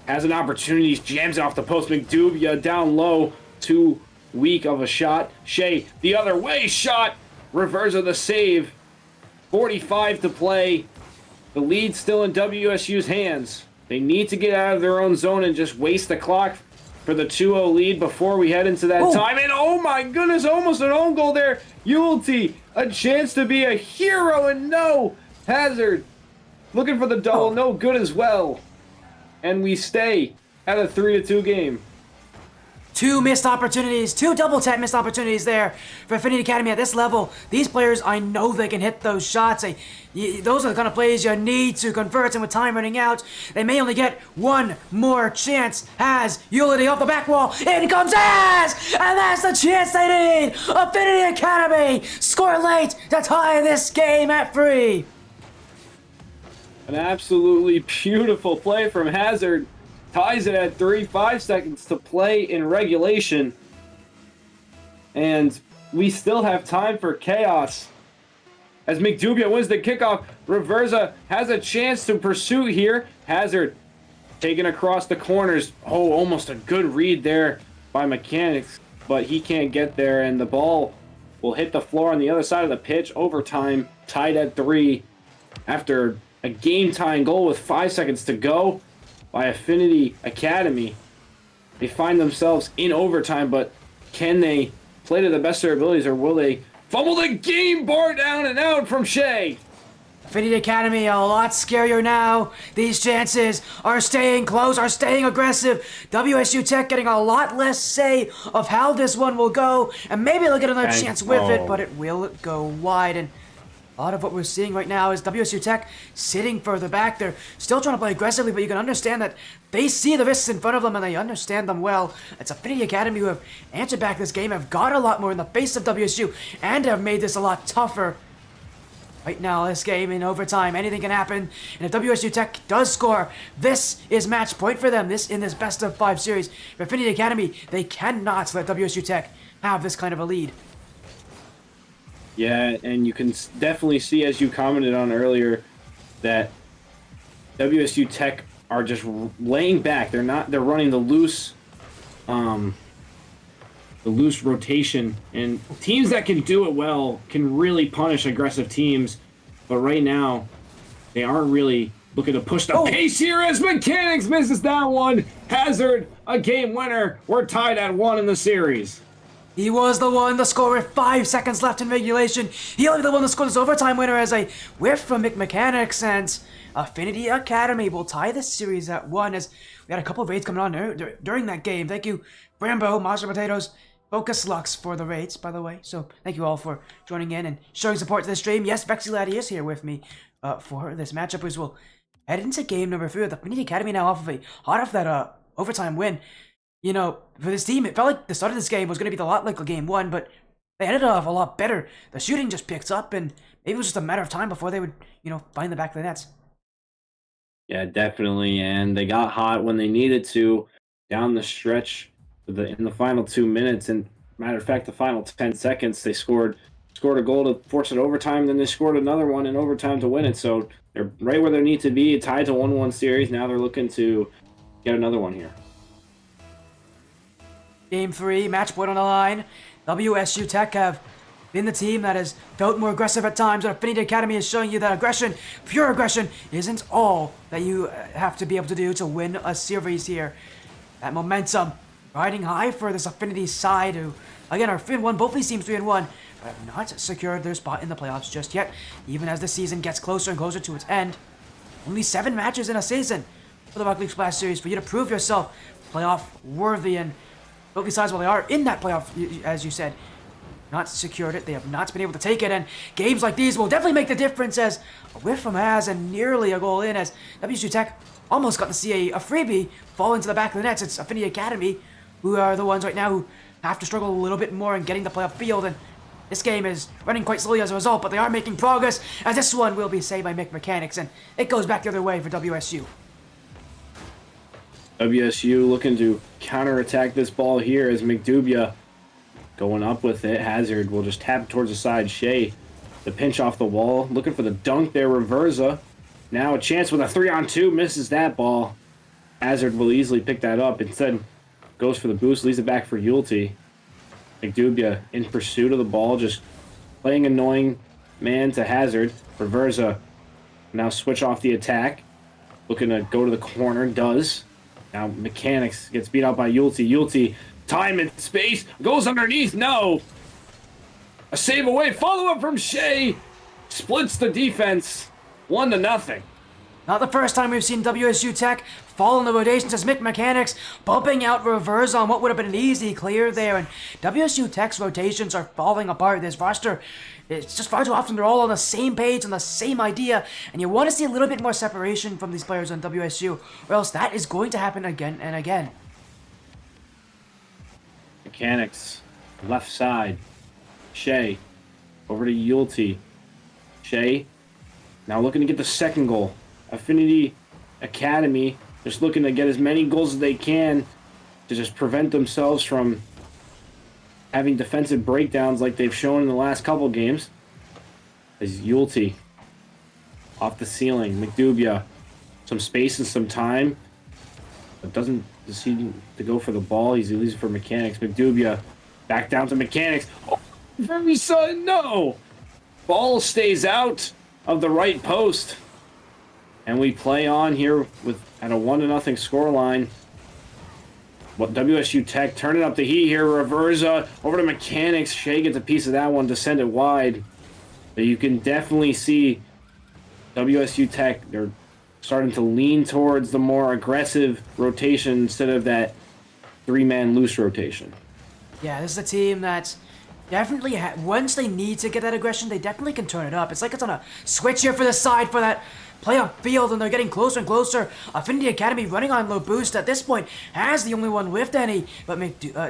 has an opportunity, jams it off the post. McDubia down low, too weak of a shot. Shea the other way, shot. Reversa the save. 45 to play. The lead still in WSU's hands. They need to get out of their own zone and just waste the clock for the 2-0 lead before we head into that time. And oh my goodness, almost an own goal there. Yulty, a chance to be a hero, and no. Hazard looking for the double, no good as well. And we stay at a 3-2 game. 2 missed opportunities, 2 double tap missed opportunities there for Affinity Academy at this level. These players, I know they can hit those shots. Those are the kind of plays you need to convert, and with time running out, they may only get one more chance. Has Ulity off the back wall, in comes Has! And that's the chance they need! Affinity Academy score late to tie this game at 3. An absolutely beautiful play from Hazard. Ties it at 3, 5 seconds to play in regulation. And we still have time for chaos. As McDubia wins the kickoff, Reversa has a chance to pursue here. Hazard taken across the corners. Oh, almost a good read there by Mechanics, but he can't get there, and the ball will hit the floor on the other side of the pitch. Overtime, tied at 3 after a game-tying goal with 5 seconds to go by Affinity Academy. They find themselves in overtime, but can they play to the best of their abilities, or will they fumble the game? Bar down and out from Shea. Affinity Academy a lot scarier now. These chances are staying close, are staying aggressive. WSU Tech getting a lot less say of how this one will go, and maybe they'll get another chance with it, but it will go wide. And a lot of what we're seeing right now is WSU Tech sitting further back. They're still trying to play aggressively, but you can understand that they see the risks in front of them and they understand them well. It's Affinity Academy who have answered back this game, have got a lot more in the face of WSU, and have made this a lot tougher. Right now, this game in overtime, anything can happen. And if WSU Tech does score, this is match point for them. This in this best of 5 series. For Affinity Academy, they cannot let WSU Tech have this kind of a lead. Yeah, and you can definitely see, as you commented on earlier, that WSU Tech are just laying back. They're running the loose rotation, and teams that can do it well can really punish aggressive teams. But right now, they aren't really looking to push the pace here as Mechanics misses that one. Hazard, a game winner. We're tied at 1 in the series. He was the one to score with 5 seconds left in regulation. He'll be the one to score this overtime winner as a whiff from Mechanics, and Affinity Academy will tie this series at 1 as we had a couple of raids coming on during that game. Thank you, Brambo, Monster Potatoes, Focus Lux for the raids, by the way. So thank you all for joining in and showing support to this stream. Yes, VEXY Laddie is here with me for this matchup as we'll head into game number 3 with Affinity Academy now hot off that overtime win. You know, for this team, it felt like the start of this game was going to be a lot like game 1, but they ended off a lot better. The shooting just picked up, and maybe it was just a matter of time before they would, find the back of the nets. Yeah, definitely, and they got hot when they needed to down the stretch in the final 2 minutes. And matter of fact, the final 10 seconds, they scored a goal to force it overtime, then they scored another one in overtime to win it. So they're right where they need to be, tied to 1-1 series. Now they're looking to get another one here. Game 3, match point on the line. WSU Tech have been the team that has felt more aggressive at times, and Affinity Academy is showing you that aggression, pure aggression, isn't all that you have to be able to do to win a series here. That momentum riding high for this Affinity side, who, again, are 3-1, both these teams 3-1, but have not secured their spot in the playoffs just yet, even as the season gets closer and closer to its end. Only 7 matches in a season for the Rocket League Splash Series for you to prove yourself playoff worthy, and both these sides, while they are in that playoff, as you said, not secured it. They have not been able to take it, and games like these will definitely make the difference as a whiff from Az and nearly a goal in as WSU Tech almost got to see a freebie fall into the back of the nets. It's Affinity Academy who are the ones right now who have to struggle a little bit more in getting the playoff field, and this game is running quite slowly as a result, but they are making progress as this one will be saved by Mechanics, and it goes back the other way for WSU. WSU looking to counterattack this ball here as McDubia going up with it. Hazard will just tap towards the side. Shea, the pinch off the wall, looking for the dunk there. Reversa, now a chance with a 3-on-2, misses that ball. Hazard will easily pick that up. Instead, goes for the boost, leaves it back for Yulty. McDubia in pursuit of the ball, just playing annoying man to Hazard. Reversa now switch off the attack, looking to go to the corner, does. Now Mechanics gets beat out by Yulty. Yulty, time and space, goes underneath, no! A save away, follow-up from Shea, splits the defense, 1-0. Not the first time we've seen WSU Tech fall in the rotations as Mechanics bumping out reverse on what would have been an easy clear there, and WSU Tech's rotations are falling apart. This roster, it's just far too often they're all on the same page, on the same idea, and you want to see a little bit more separation from these players on WSU, or else that is going to happen again and again. Mechanics, left side, Shea, over to Yulty. Shea, now looking to get the second goal. Affinity Academy just looking to get as many goals as they can to just prevent themselves from having defensive breakdowns like they've shown in the last couple games. As Yulty off the ceiling, McDubia, some space and some time, but doesn't decide to go for the ball. He's leaves it for Mechanics. McDubia back down to Mechanics. Oh, very sudden, no! Ball stays out of the right post. And we play on here at a 1-0 scoreline. What WSU Tech turning up the heat here. Reversa over to Mechanics. Shea gets a piece of that one to send it wide. But you can definitely see WSU Tech, they're starting to lean towards the more aggressive rotation instead of that three-man loose rotation. Yeah, this is a team that's definitely, once they need to get that aggression, they definitely can turn it up. It's like it's on a switch here for the side for that play up field, and they're getting closer and closer. Affinity Academy running on low boost at this point has the only one with any, but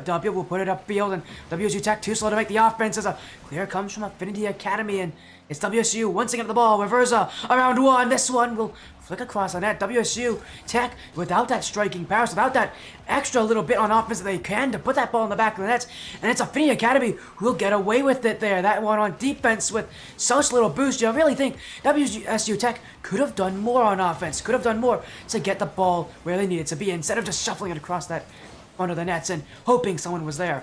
W will put it upfield, and WSU Tech too slow to make the offense as a clear comes from Affinity Academy, and it's WSU once again at the ball. Reversa around one. This one will flick across the net. WSU Tech, without that striking powers, without that extra little bit on offense that they can to put that ball in the back of the nets, and it's Affinity Academy who will get away with it there. That one on defense with such little boost. You really think WSU Tech could have done more on offense, could have done more to get the ball where they needed to be instead of just shuffling it across that front of the nets and hoping someone was there.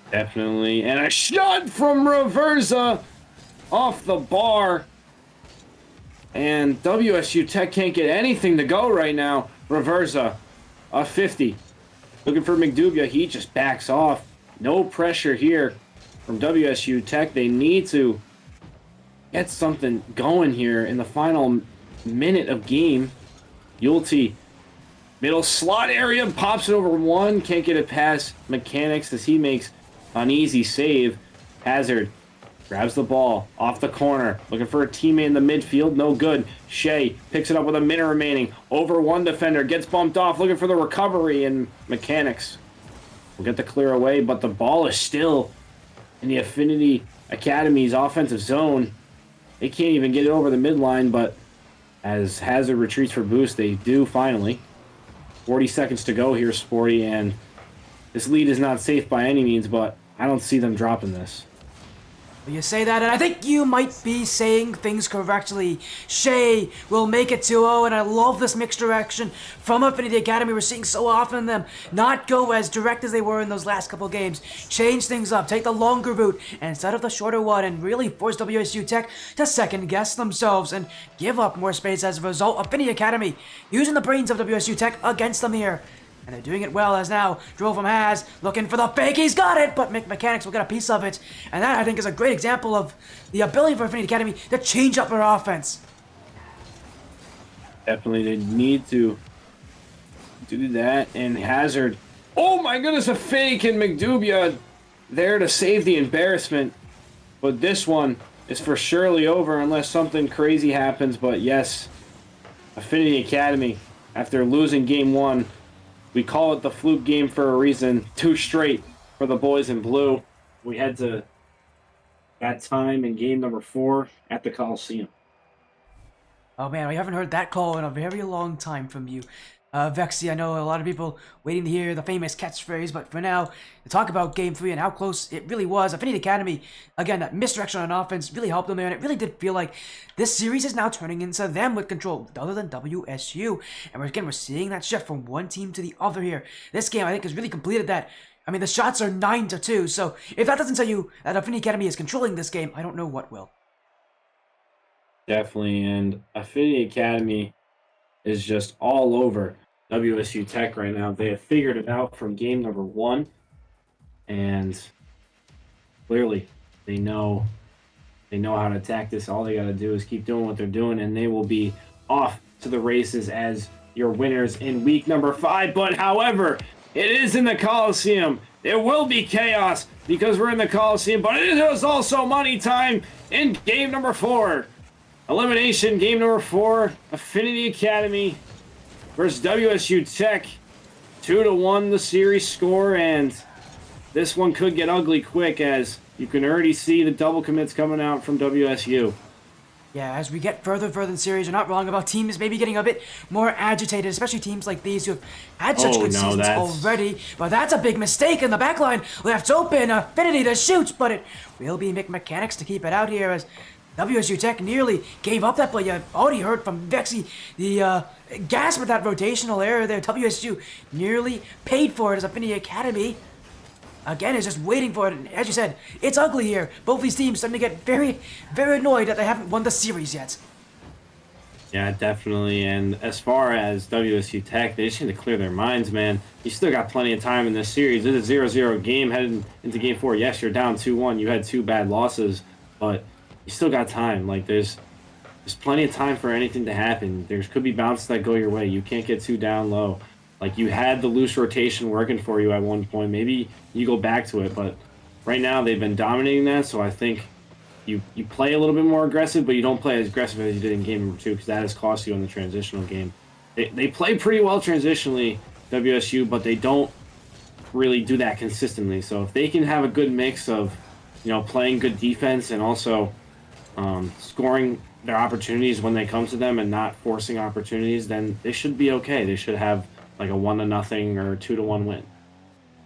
Definitely. And a shot from Reversa off the bar. And WSU Tech can't get anything to go right now. Reversa, a 50. Looking for McDubia. He just backs off. No pressure here from WSU Tech. They need to get something going here in the final minute of game. Yulte, middle slot area, pops it over one. Can't get it past Mechanics as he makes an easy save. Hazard grabs the ball off the corner, looking for a teammate in the midfield. No good. Shea picks it up with a minute remaining. Over one defender, gets bumped off, looking for the recovery, and Mechanics will get the clear away, but the ball is still in the Affinity Academy's offensive zone. They can't even get it over the midline, but as Hazard retreats for boost, they do finally. 40 seconds to go here, Sporty, and this lead is not safe by any means, but I don't see them dropping this. You say that, and I think you might be saying things correctly. Shea will make it 2-0, and I love this mixed direction from Affinity Academy. We're seeing so often them not go as direct as they were in those last couple games. Change things up, take the longer route instead of the shorter one, and really force WSU Tech to second-guess themselves and give up more space as a result. Affinity Academy using the brains of WSU Tech against them here. And they're doing it well as now Drill from Haz looking for the fake. He's got it, but Mechanics will get a piece of it. And that, I think, is a great example of the ability for Affinity Academy to change up their offense. Definitely, they need to do that. And Hazard, oh my goodness, a fake, and McDubia there to save the embarrassment. But this one is for surely over unless something crazy happens. But yes, Affinity Academy, after losing game one, we call it the fluke game for a reason. 2 straight for the boys in blue. We head to that time in game number 4 at the Coliseum. Oh man, we haven't heard that call in a very long time from you. VEXY, I know a lot of people waiting to hear the famous catchphrase, but for now, to talk about Game 3 and how close it really was. Affinity Academy, again, that misdirection on offense really helped them there, and it really did feel like this series is now turning into them with control, other than WSU. And we're seeing that shift from one team to the other here. This game, I think, has really completed that. I mean, the shots are 9-2, so if that doesn't tell you that Affinity Academy is controlling this game, I don't know what will. Definitely, and Affinity Academy is just all over WSU Tech right now. They have figured it out from game number 1, and clearly they know how to attack this. All they got to do is keep doing what they're doing, and they will be off to the races as your winners in week number 5. But however, it is in the Coliseum. There will be chaos because we're in the Coliseum, but it is also money time in game number 4. Elimination game number 4, Affinity Academy versus WSU Tech. 2-1 the series score, and this one could get ugly quick as you can already see the double commits coming out from WSU. Yeah, as we get further and further in the series, you're not wrong about teams maybe getting a bit more agitated, especially teams like these who have had such good seasons already. But that's a big mistake in the back line. Left open, Affinity to shoot, but it will be Mechanics to keep it out here as WSU Tech nearly gave up that play. You already heard from VEXY the gasp at that rotational error there. WSU nearly paid for it as Affinity Academy, again, is just waiting for it. And as you said, it's ugly here. Both these teams starting to get very, very annoyed that they haven't won the series yet. Yeah, definitely. And as far as WSU Tech, they just need to clear their minds, man. You still got plenty of time in this series. It's a 0-0 game heading into game 4. Yes, you're down 2-1. You had 2 bad losses, but you still got time. Like, there's there's plenty of time for anything to happen. There could be bounces that go your way. You can't get too down low. Like, you had the loose rotation working for you at one point. Maybe you go back to it, but right now they've been dominating that, so I think you play a little bit more aggressive, but you don't play as aggressive as you did in game number 2, because that has cost you in the transitional game. They play pretty well transitionally, WSU, but they don't really do that consistently. So if they can have a good mix of, playing good defense and also scoring their opportunities when they come to them and not forcing opportunities, then they should be okay. They should have like a 1-0 or 2-1 win.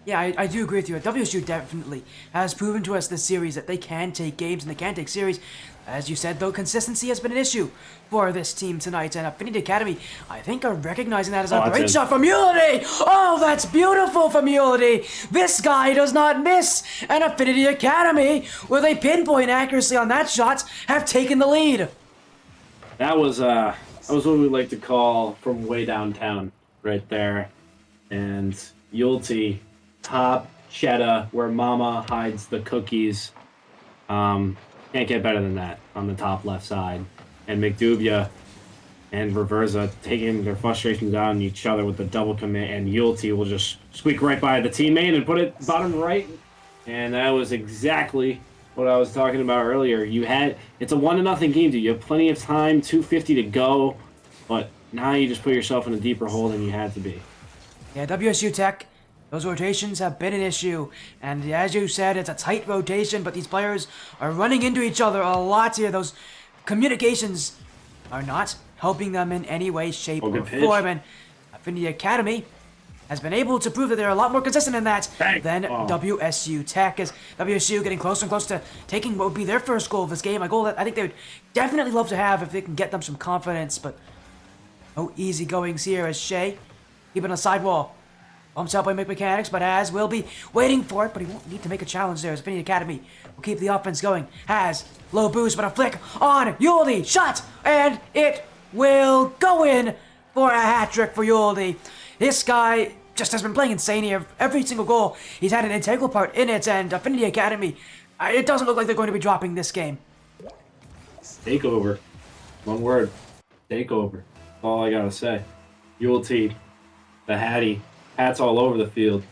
Yeah, I do agree with you. WSU definitely has proven to us this series that they can take games and they can take series. As you said, though, consistency has been an issue for this team tonight. And Affinity Academy, I think, are recognizing that as a great shot from Mulity. Oh, that's beautiful from Mulity. This guy does not miss. And Affinity Academy, with a pinpoint accuracy on that shot, have taken the lead. That was what we like to call from way downtown right there. And Yulty, top cheddar, where mama hides the cookies. Can't get better than that on the top left side. And McDubia and Reversa taking their frustrations out on each other with the double commit, and Yulty will just squeak right by the teammate and put it bottom right. And that was exactly what I was talking about earlier. It's a 1-0 game, dude. You have plenty of time, 2:50 to go, but now you just put yourself in a deeper hole than you had to be. Yeah, WSU Tech, those rotations have been an issue, and as you said, it's a tight rotation, but these players are running into each other a lot here. Those communications are not helping them in any way, shape, or form, and Affinity Academy has been able to prove that they're a lot more consistent in that than WSU Tech, as WSU getting closer and closer to taking what would be their first goal of this game, a goal that I think they would definitely love to have if they can get them some confidence, but no easy goings here as Shea keeping a sidewall. Bumps out by McMechanics, but Has will be waiting for it, but he won't need to make a challenge there as Affinity Academy will keep the offense going. Has low boost, but a flick on Yuldy. Shot! And it will go in for a hat trick for Yuldy. This guy just has been playing insane here. Every single goal, he's had an integral part in it, and Affinity Academy, it doesn't look like they're going to be dropping this game. Takeover. One word. Takeover. That's all I gotta say. Yulty, the Hattie. Hats all over the field.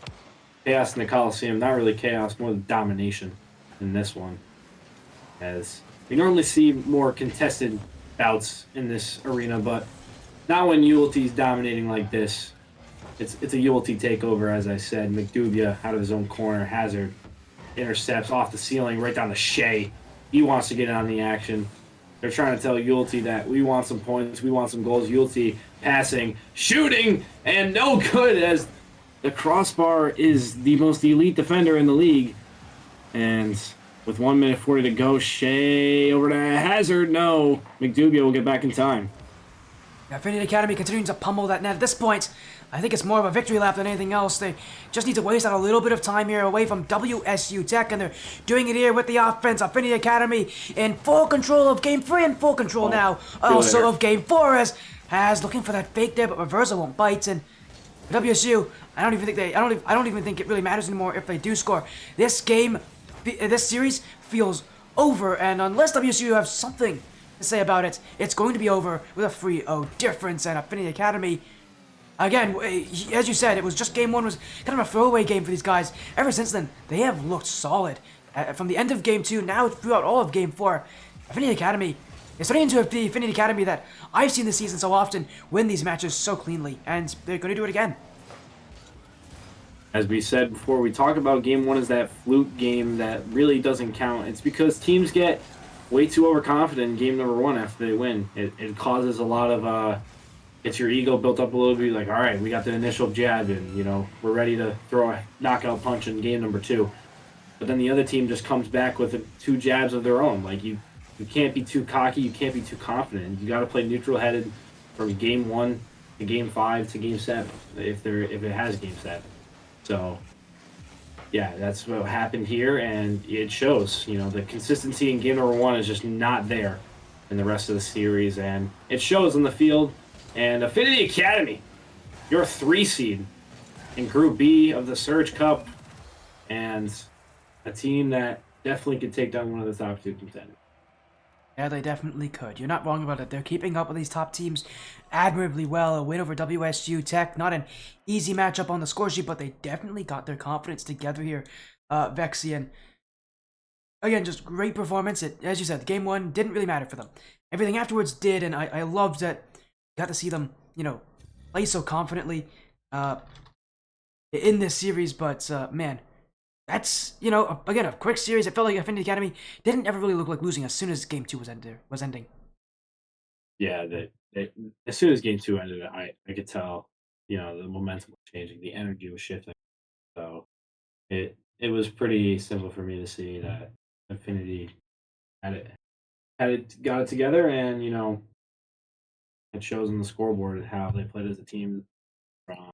Chaos in the Coliseum. Not really chaos, more domination in this one. As we normally see more contested bouts in this arena, but not when Yulty's dominating like this. It's a Yulty takeover, as I said. McDubia out of his own corner. Hazard intercepts off the ceiling right down to Shea. He wants to get in on the action. They're trying to tell Yulty that we want some points, we want some goals. Yulty passing, shooting, and no good, as the crossbar is the most elite defender in the league. And with 1 minute 40 to go, Shea over to Hazard. No, McDubia will get back in time. Affinity Academy continuing to pummel that net. At this point, I think it's more of a victory lap than anything else. They just need to waste out a little bit of time here away from WSU Tech, and they're doing it here with the offense. Affinity Academy in full control of Game 3 and full control now also of Game 4, as Has looking for that fake there, but Reversa won't bite. And WSU, I don't even think it really matters anymore if they do score. This game, this series feels over, and unless WSU have something to say about it, it's going to be over with a 3-0 difference. And Affinity Academy, again, as you said, it was just Game 1 was kind of a throwaway game for these guys. Ever since then, they have looked solid. From the end of Game 2, now throughout all of Game 4, Affinity Academy is turning into the Affinity Academy that I've seen this season so often win these matches so cleanly, and they're going to do it again. As we said before, we talk about Game 1 as that fluke game that really doesn't count. It's because teams get way too overconfident in game number 1 after they win. It causes a lot of, gets your ego built up a little bit, like, all right, we got the initial jab and, we're ready to throw a knockout punch in game number 2. But then the other team just comes back with 2 jabs of their own. Like, you can't be too cocky, you can't be too confident. You got to play neutral-headed from game 1 to game 5 to game 7, if it has game 7. So, yeah, that's what happened here, and it shows. The consistency in game number 1 is just not there in the rest of the series, and it shows on the field. And Affinity Academy, you're a 3 seed in Group B of the Surge Cup, and a team that definitely could take down one of the top 2 contenders. Yeah, they definitely could. You're not wrong about it. They're keeping up with these top teams admirably well. A win over WSU Tech, not an easy matchup on the score sheet, but they definitely got their confidence together here. VEXY, and again, just great performance. As you said, game one didn't really matter for them. Everything afterwards did, and I loved that. Got to see them, play so confidently in this series. But man, that's, again, a quick series. It felt like Affinity Academy didn't ever really look like losing as soon as game two was ending. Yeah, as soon as game two ended, I could tell, the momentum was changing, the energy was shifting. So it was pretty simple for me to see that Affinity got it together, and it shows on the scoreboard how they played as a team from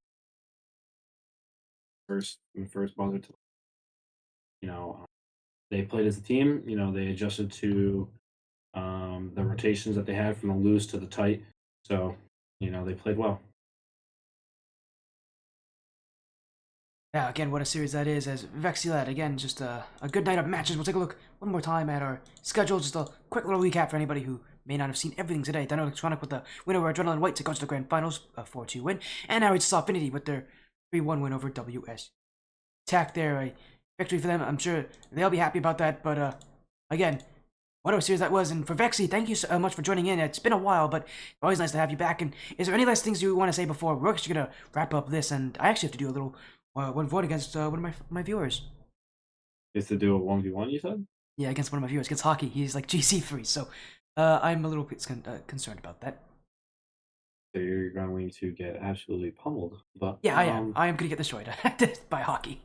first buzzer to you know they played as a team. They adjusted to the rotations that they had from the loose to the tight. So they played well. Yeah, again, what a series that is. As VEXY led, again, just a good night of matches. We'll take a look one more time at our schedule. Just a quick little recap for anybody who may not have seen everything today. Dino Electronic with the win over Adrenaline White to go to the grand finals, a 4-2 win. And now we just saw Affinity with their 3-1 win over WS. Tech there, a victory for them. I'm sure they'll be happy about that. But again, what a series that was. And for VEXY, thank you so much for joining in. It's been a while, but always nice to have you back. And is there any last things you want to say before we're actually going to wrap up this? And I actually have to do a little one vote against one of my viewers. Is to do a 1v1, you said? Yeah, against one of my viewers, against Hockey. He's like GC3, so I'm a little bit concerned about that. So you're going to get absolutely pummeled. But yeah, I am. I am going to get destroyed by Hockey.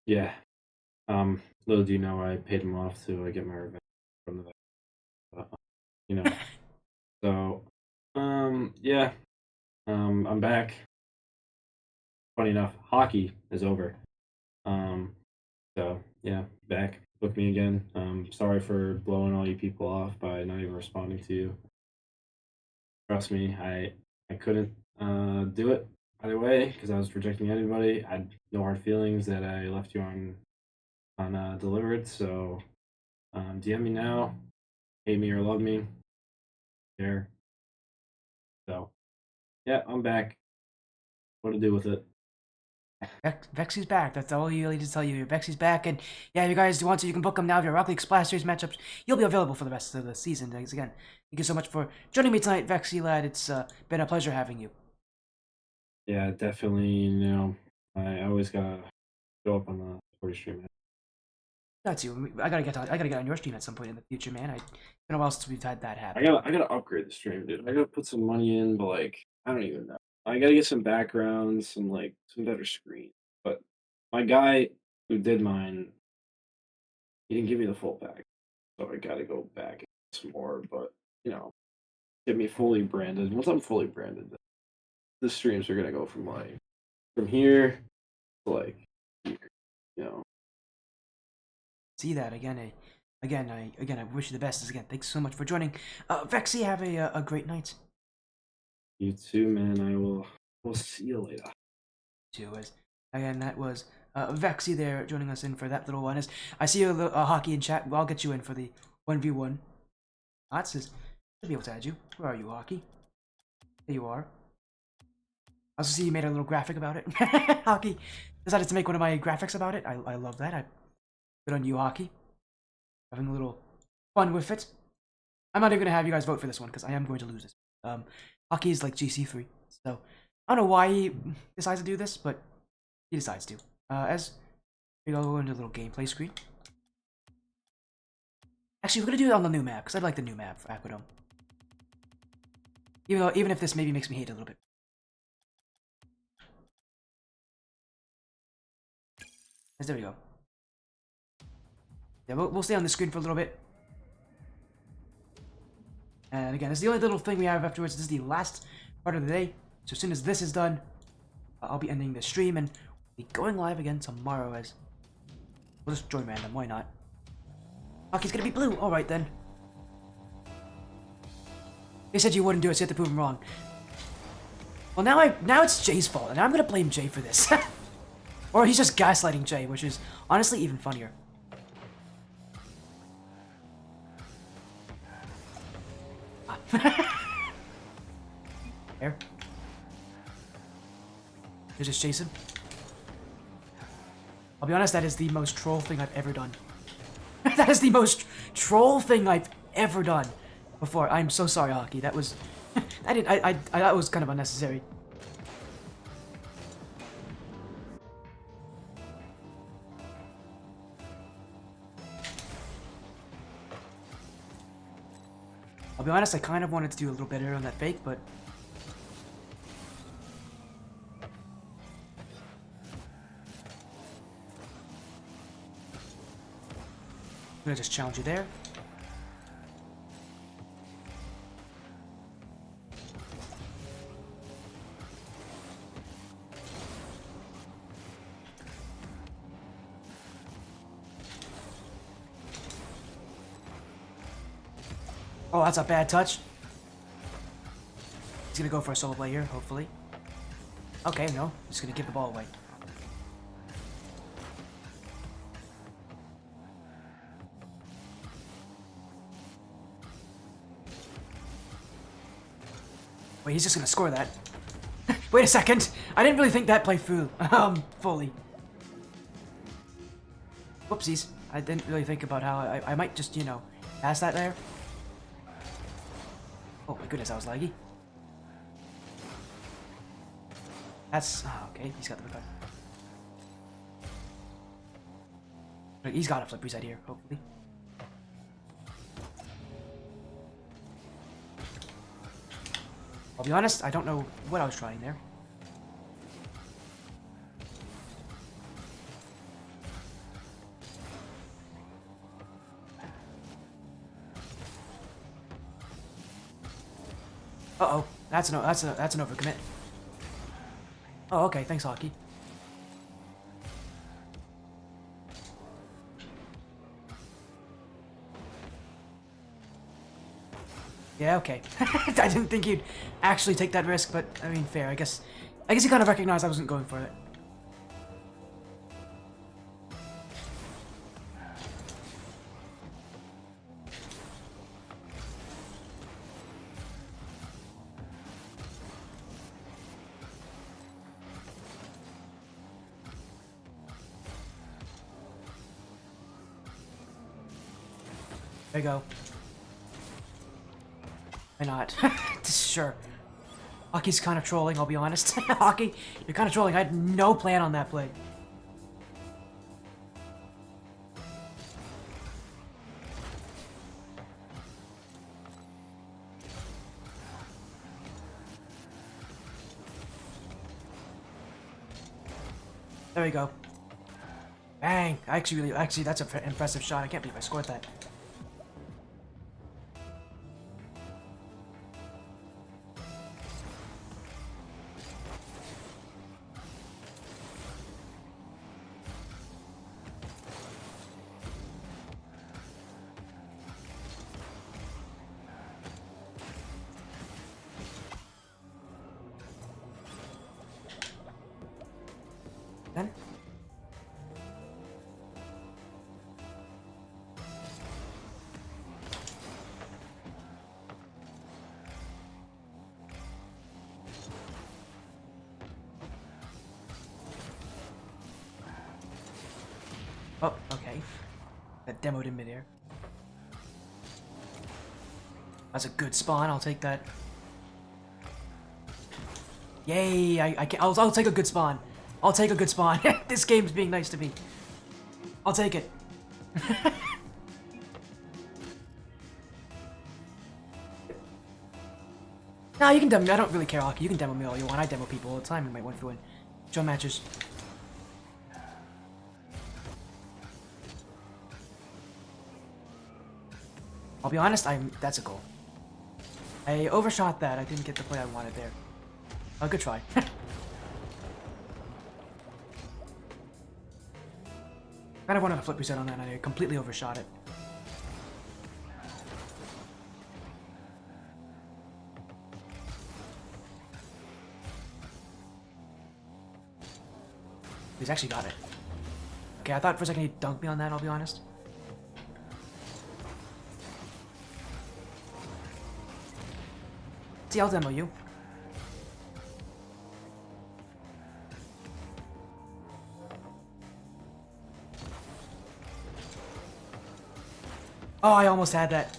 Yeah. Little do you know, I paid him off to get my revenge from the So, yeah. I'm back. Funny enough, hockey is over. So yeah, back. Book me again. Sorry for blowing all you people off by not even responding to you. Trust me, I couldn't do it either way because I was rejecting anybody. I had no hard feelings that I left you on delivered. So DM me now, hate me or love me, there. So yeah, I'm back. What to do with it? VEXY's back. That's all you really need to tell you. VEXY's back, and yeah, if you guys want to, you can book him now. If your Rocket League Splash Series matchups, he'll be available for the rest of the season. Thanks again. Thank you so much for joining me tonight, VEXY lad. It's been a pleasure having you. Yeah, definitely. I always gotta go up on the Twitter stream. That's you. I gotta get on your stream at some point in the future, man. It's been a while since we've had that happen. I gotta upgrade the stream, dude. I gotta put some money in, but I don't even know. I gotta get some backgrounds, some better screen. But my guy who did mine, he didn't give me the full pack, so I gotta go back and get some more. But get me fully branded. Once I'm fully branded, the streams are gonna go from here to here. See that again. I wish you the best. Again, thanks so much for joining. VEXY, have a great night. You too, man. We'll see you later. Again, that was VEXY there joining us in for that little one. As I see you, Hockey in chat. Well, I'll get you in for the 1v1. Should be able to add you. Where are you, Hockey? There you are. I also see you made a little graphic about it. Hockey decided to make one of my graphics about it. I love that. Good on you, Hockey. Having a little fun with it. I'm not even going to have you guys vote for this one because I am going to lose this. Hockey is like GC3. So, I don't know why he decides to do this, but he decides to. As we go into a little gameplay screen. Actually, we're going to do it on the new map because I like the new map for Aquadome. Even if this maybe makes me hate it a little bit. As there we go. Yeah, we'll stay on the screen for a little bit. And again, it's the only little thing we have afterwards. This is the last part of the day. So as soon as this is done, I'll be ending the stream and be going live again tomorrow as... We'll just join random, why not? Hockey's gonna be blue, alright then. They said you wouldn't do it, so you have to prove them wrong. Well, now it's Jay's fault, and I'm gonna blame Jay for this. Or he's just gaslighting Jay, which is honestly even funnier. There. They're just chasing. I'll be honest, that is the most troll thing I've ever done. That is the most troll thing I've ever done before. I'm so sorry, Hockey. That was... that was kind of unnecessary. I'll be honest, I kind of wanted to do a little better on that fake, but... I'm gonna just challenge you there. Oh, that's a bad touch. He's gonna go for a solo play here, hopefully. Okay, no. He's gonna give the ball away. Wait, he's just gonna score that. Wait a second! I didn't really think that play through, fully. Whoopsies. I didn't really think about how I might just, you know, pass that there. Oh my goodness, that was laggy. That's... Oh, okay, he's got the rebound. He's got a flip reset here, hopefully. I'll be honest, I don't know what I was trying there. Uh-oh, that's an overcommit. Oh, okay, thanks, Hockey. Yeah, okay. I didn't think you'd actually take that risk, but I mean, fair. I guess you kind of recognized I wasn't going for it. There you go. Why not? Sure. Hockey's kind of trolling, I'll be honest. Hockey, you're kind of trolling. I had no plan on that play. There we go. Bang! Actually, that's an impressive shot. I can't believe I scored that. Then? Oh, okay. That demoed in midair. That's a good spawn, I'll take that. Yay, I'll take a good spawn. I'll take a good spawn. This game's being nice to me. I'll take it. Nah, you can demo me. I don't really care, Hockey. You can demo me all you want. I demo people all the time in my 1v1 show matches. I'll be honest, that's a goal. I overshot that. I didn't get the play I wanted there. Oh, good try. Kind of wanted a flip reset on that, and I completely overshot it. He's actually got it. Okay, I thought for a second he dunked me on that, I'll be honest. See, I'll demo you. Oh, I almost had that.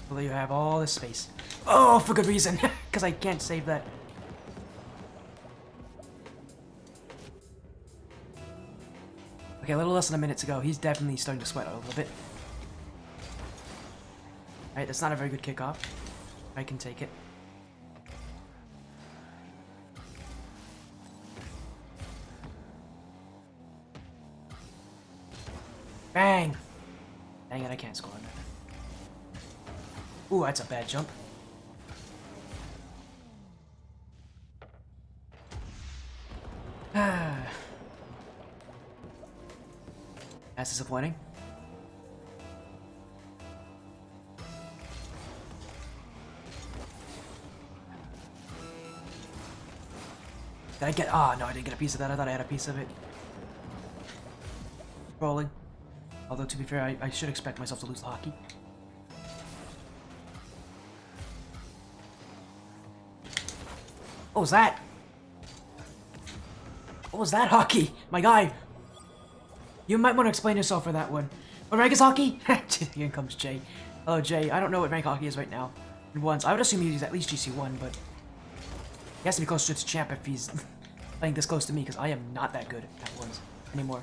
Will you have all this space? Oh, for good reason, because I can't save that. Okay, a little less than a minute to go. He's definitely starting to sweat a little bit. Alright, that's not a very good kickoff. I can take it. Bang! Dang it, I can't score on that. Ooh, that's a bad jump. That's disappointing. Did I get... Oh, no, I didn't get a piece of that. I thought I had a piece of it. Rolling. Although, to be fair, I should expect myself to lose the hockey. What was that? What was that hockey? My guy. You might want to explain yourself for that one. What rank is hockey? Here comes Jay. Hello, Jay. I don't know what rank hockey is right now. In ones. I would assume he's at least GC1, but... He has to be closer to champ if he's playing this close to me, because I am not that good at ones anymore.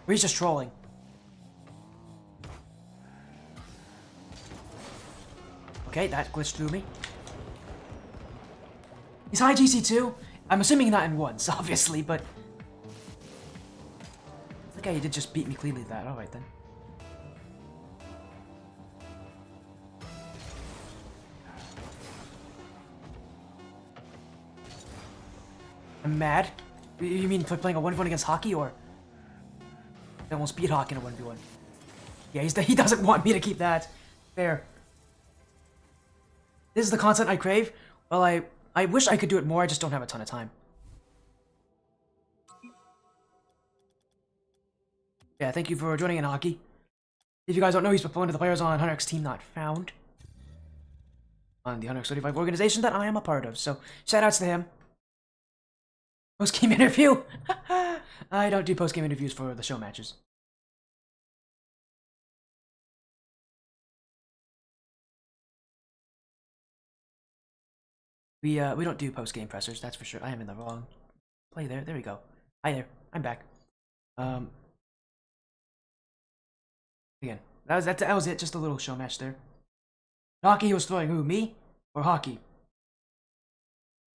Or he's just trolling. Okay, that glitched through me. He's high GC2? I'm assuming not in ones, obviously, but... Okay, he did just beat me cleanly with that. Alright then. I'm mad. You mean for playing a 1v1 against hockey, or... I almost beat hockey in a 1v1. Yeah, he doesn't want me to keep that. Fair. This is the content I crave. Well, I wish I could do it more, I just don't have a ton of time. Yeah, thank you for joining in, Hockey. If you guys don't know, he's one of the players on HunterX Team Not Found. On the HunterX 35 organization that I am a part of, so shoutouts to him. Post-game interview? I don't do post-game interviews for the show matches. We don't do post-game pressers, that's for sure. I am in the wrong play there. There we go. Hi there. I'm back. Again, that was it. Just a little show match there. Hockey was throwing who? Me or Hockey?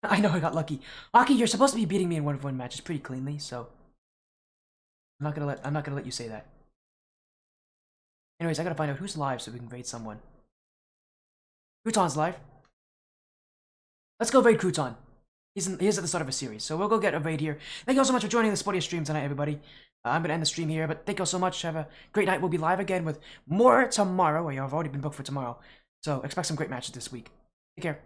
I know I got lucky. Hockey, you're supposed to be beating me in 1v1 matches pretty cleanly, so I'm not gonna let you say that. Anyways, I gotta find out who's live so we can raid someone. Crouton's live. Let's go raid Crouton. He's at the start of a series, so we'll go get a raid here. Thank you all so much for joining the Sporty stream tonight, everybody. I'm gonna end the stream here, but thank you all so much. Have a great night. We'll be live again with more tomorrow. Well, I've already been booked for tomorrow, so expect some great matches this week. Take care.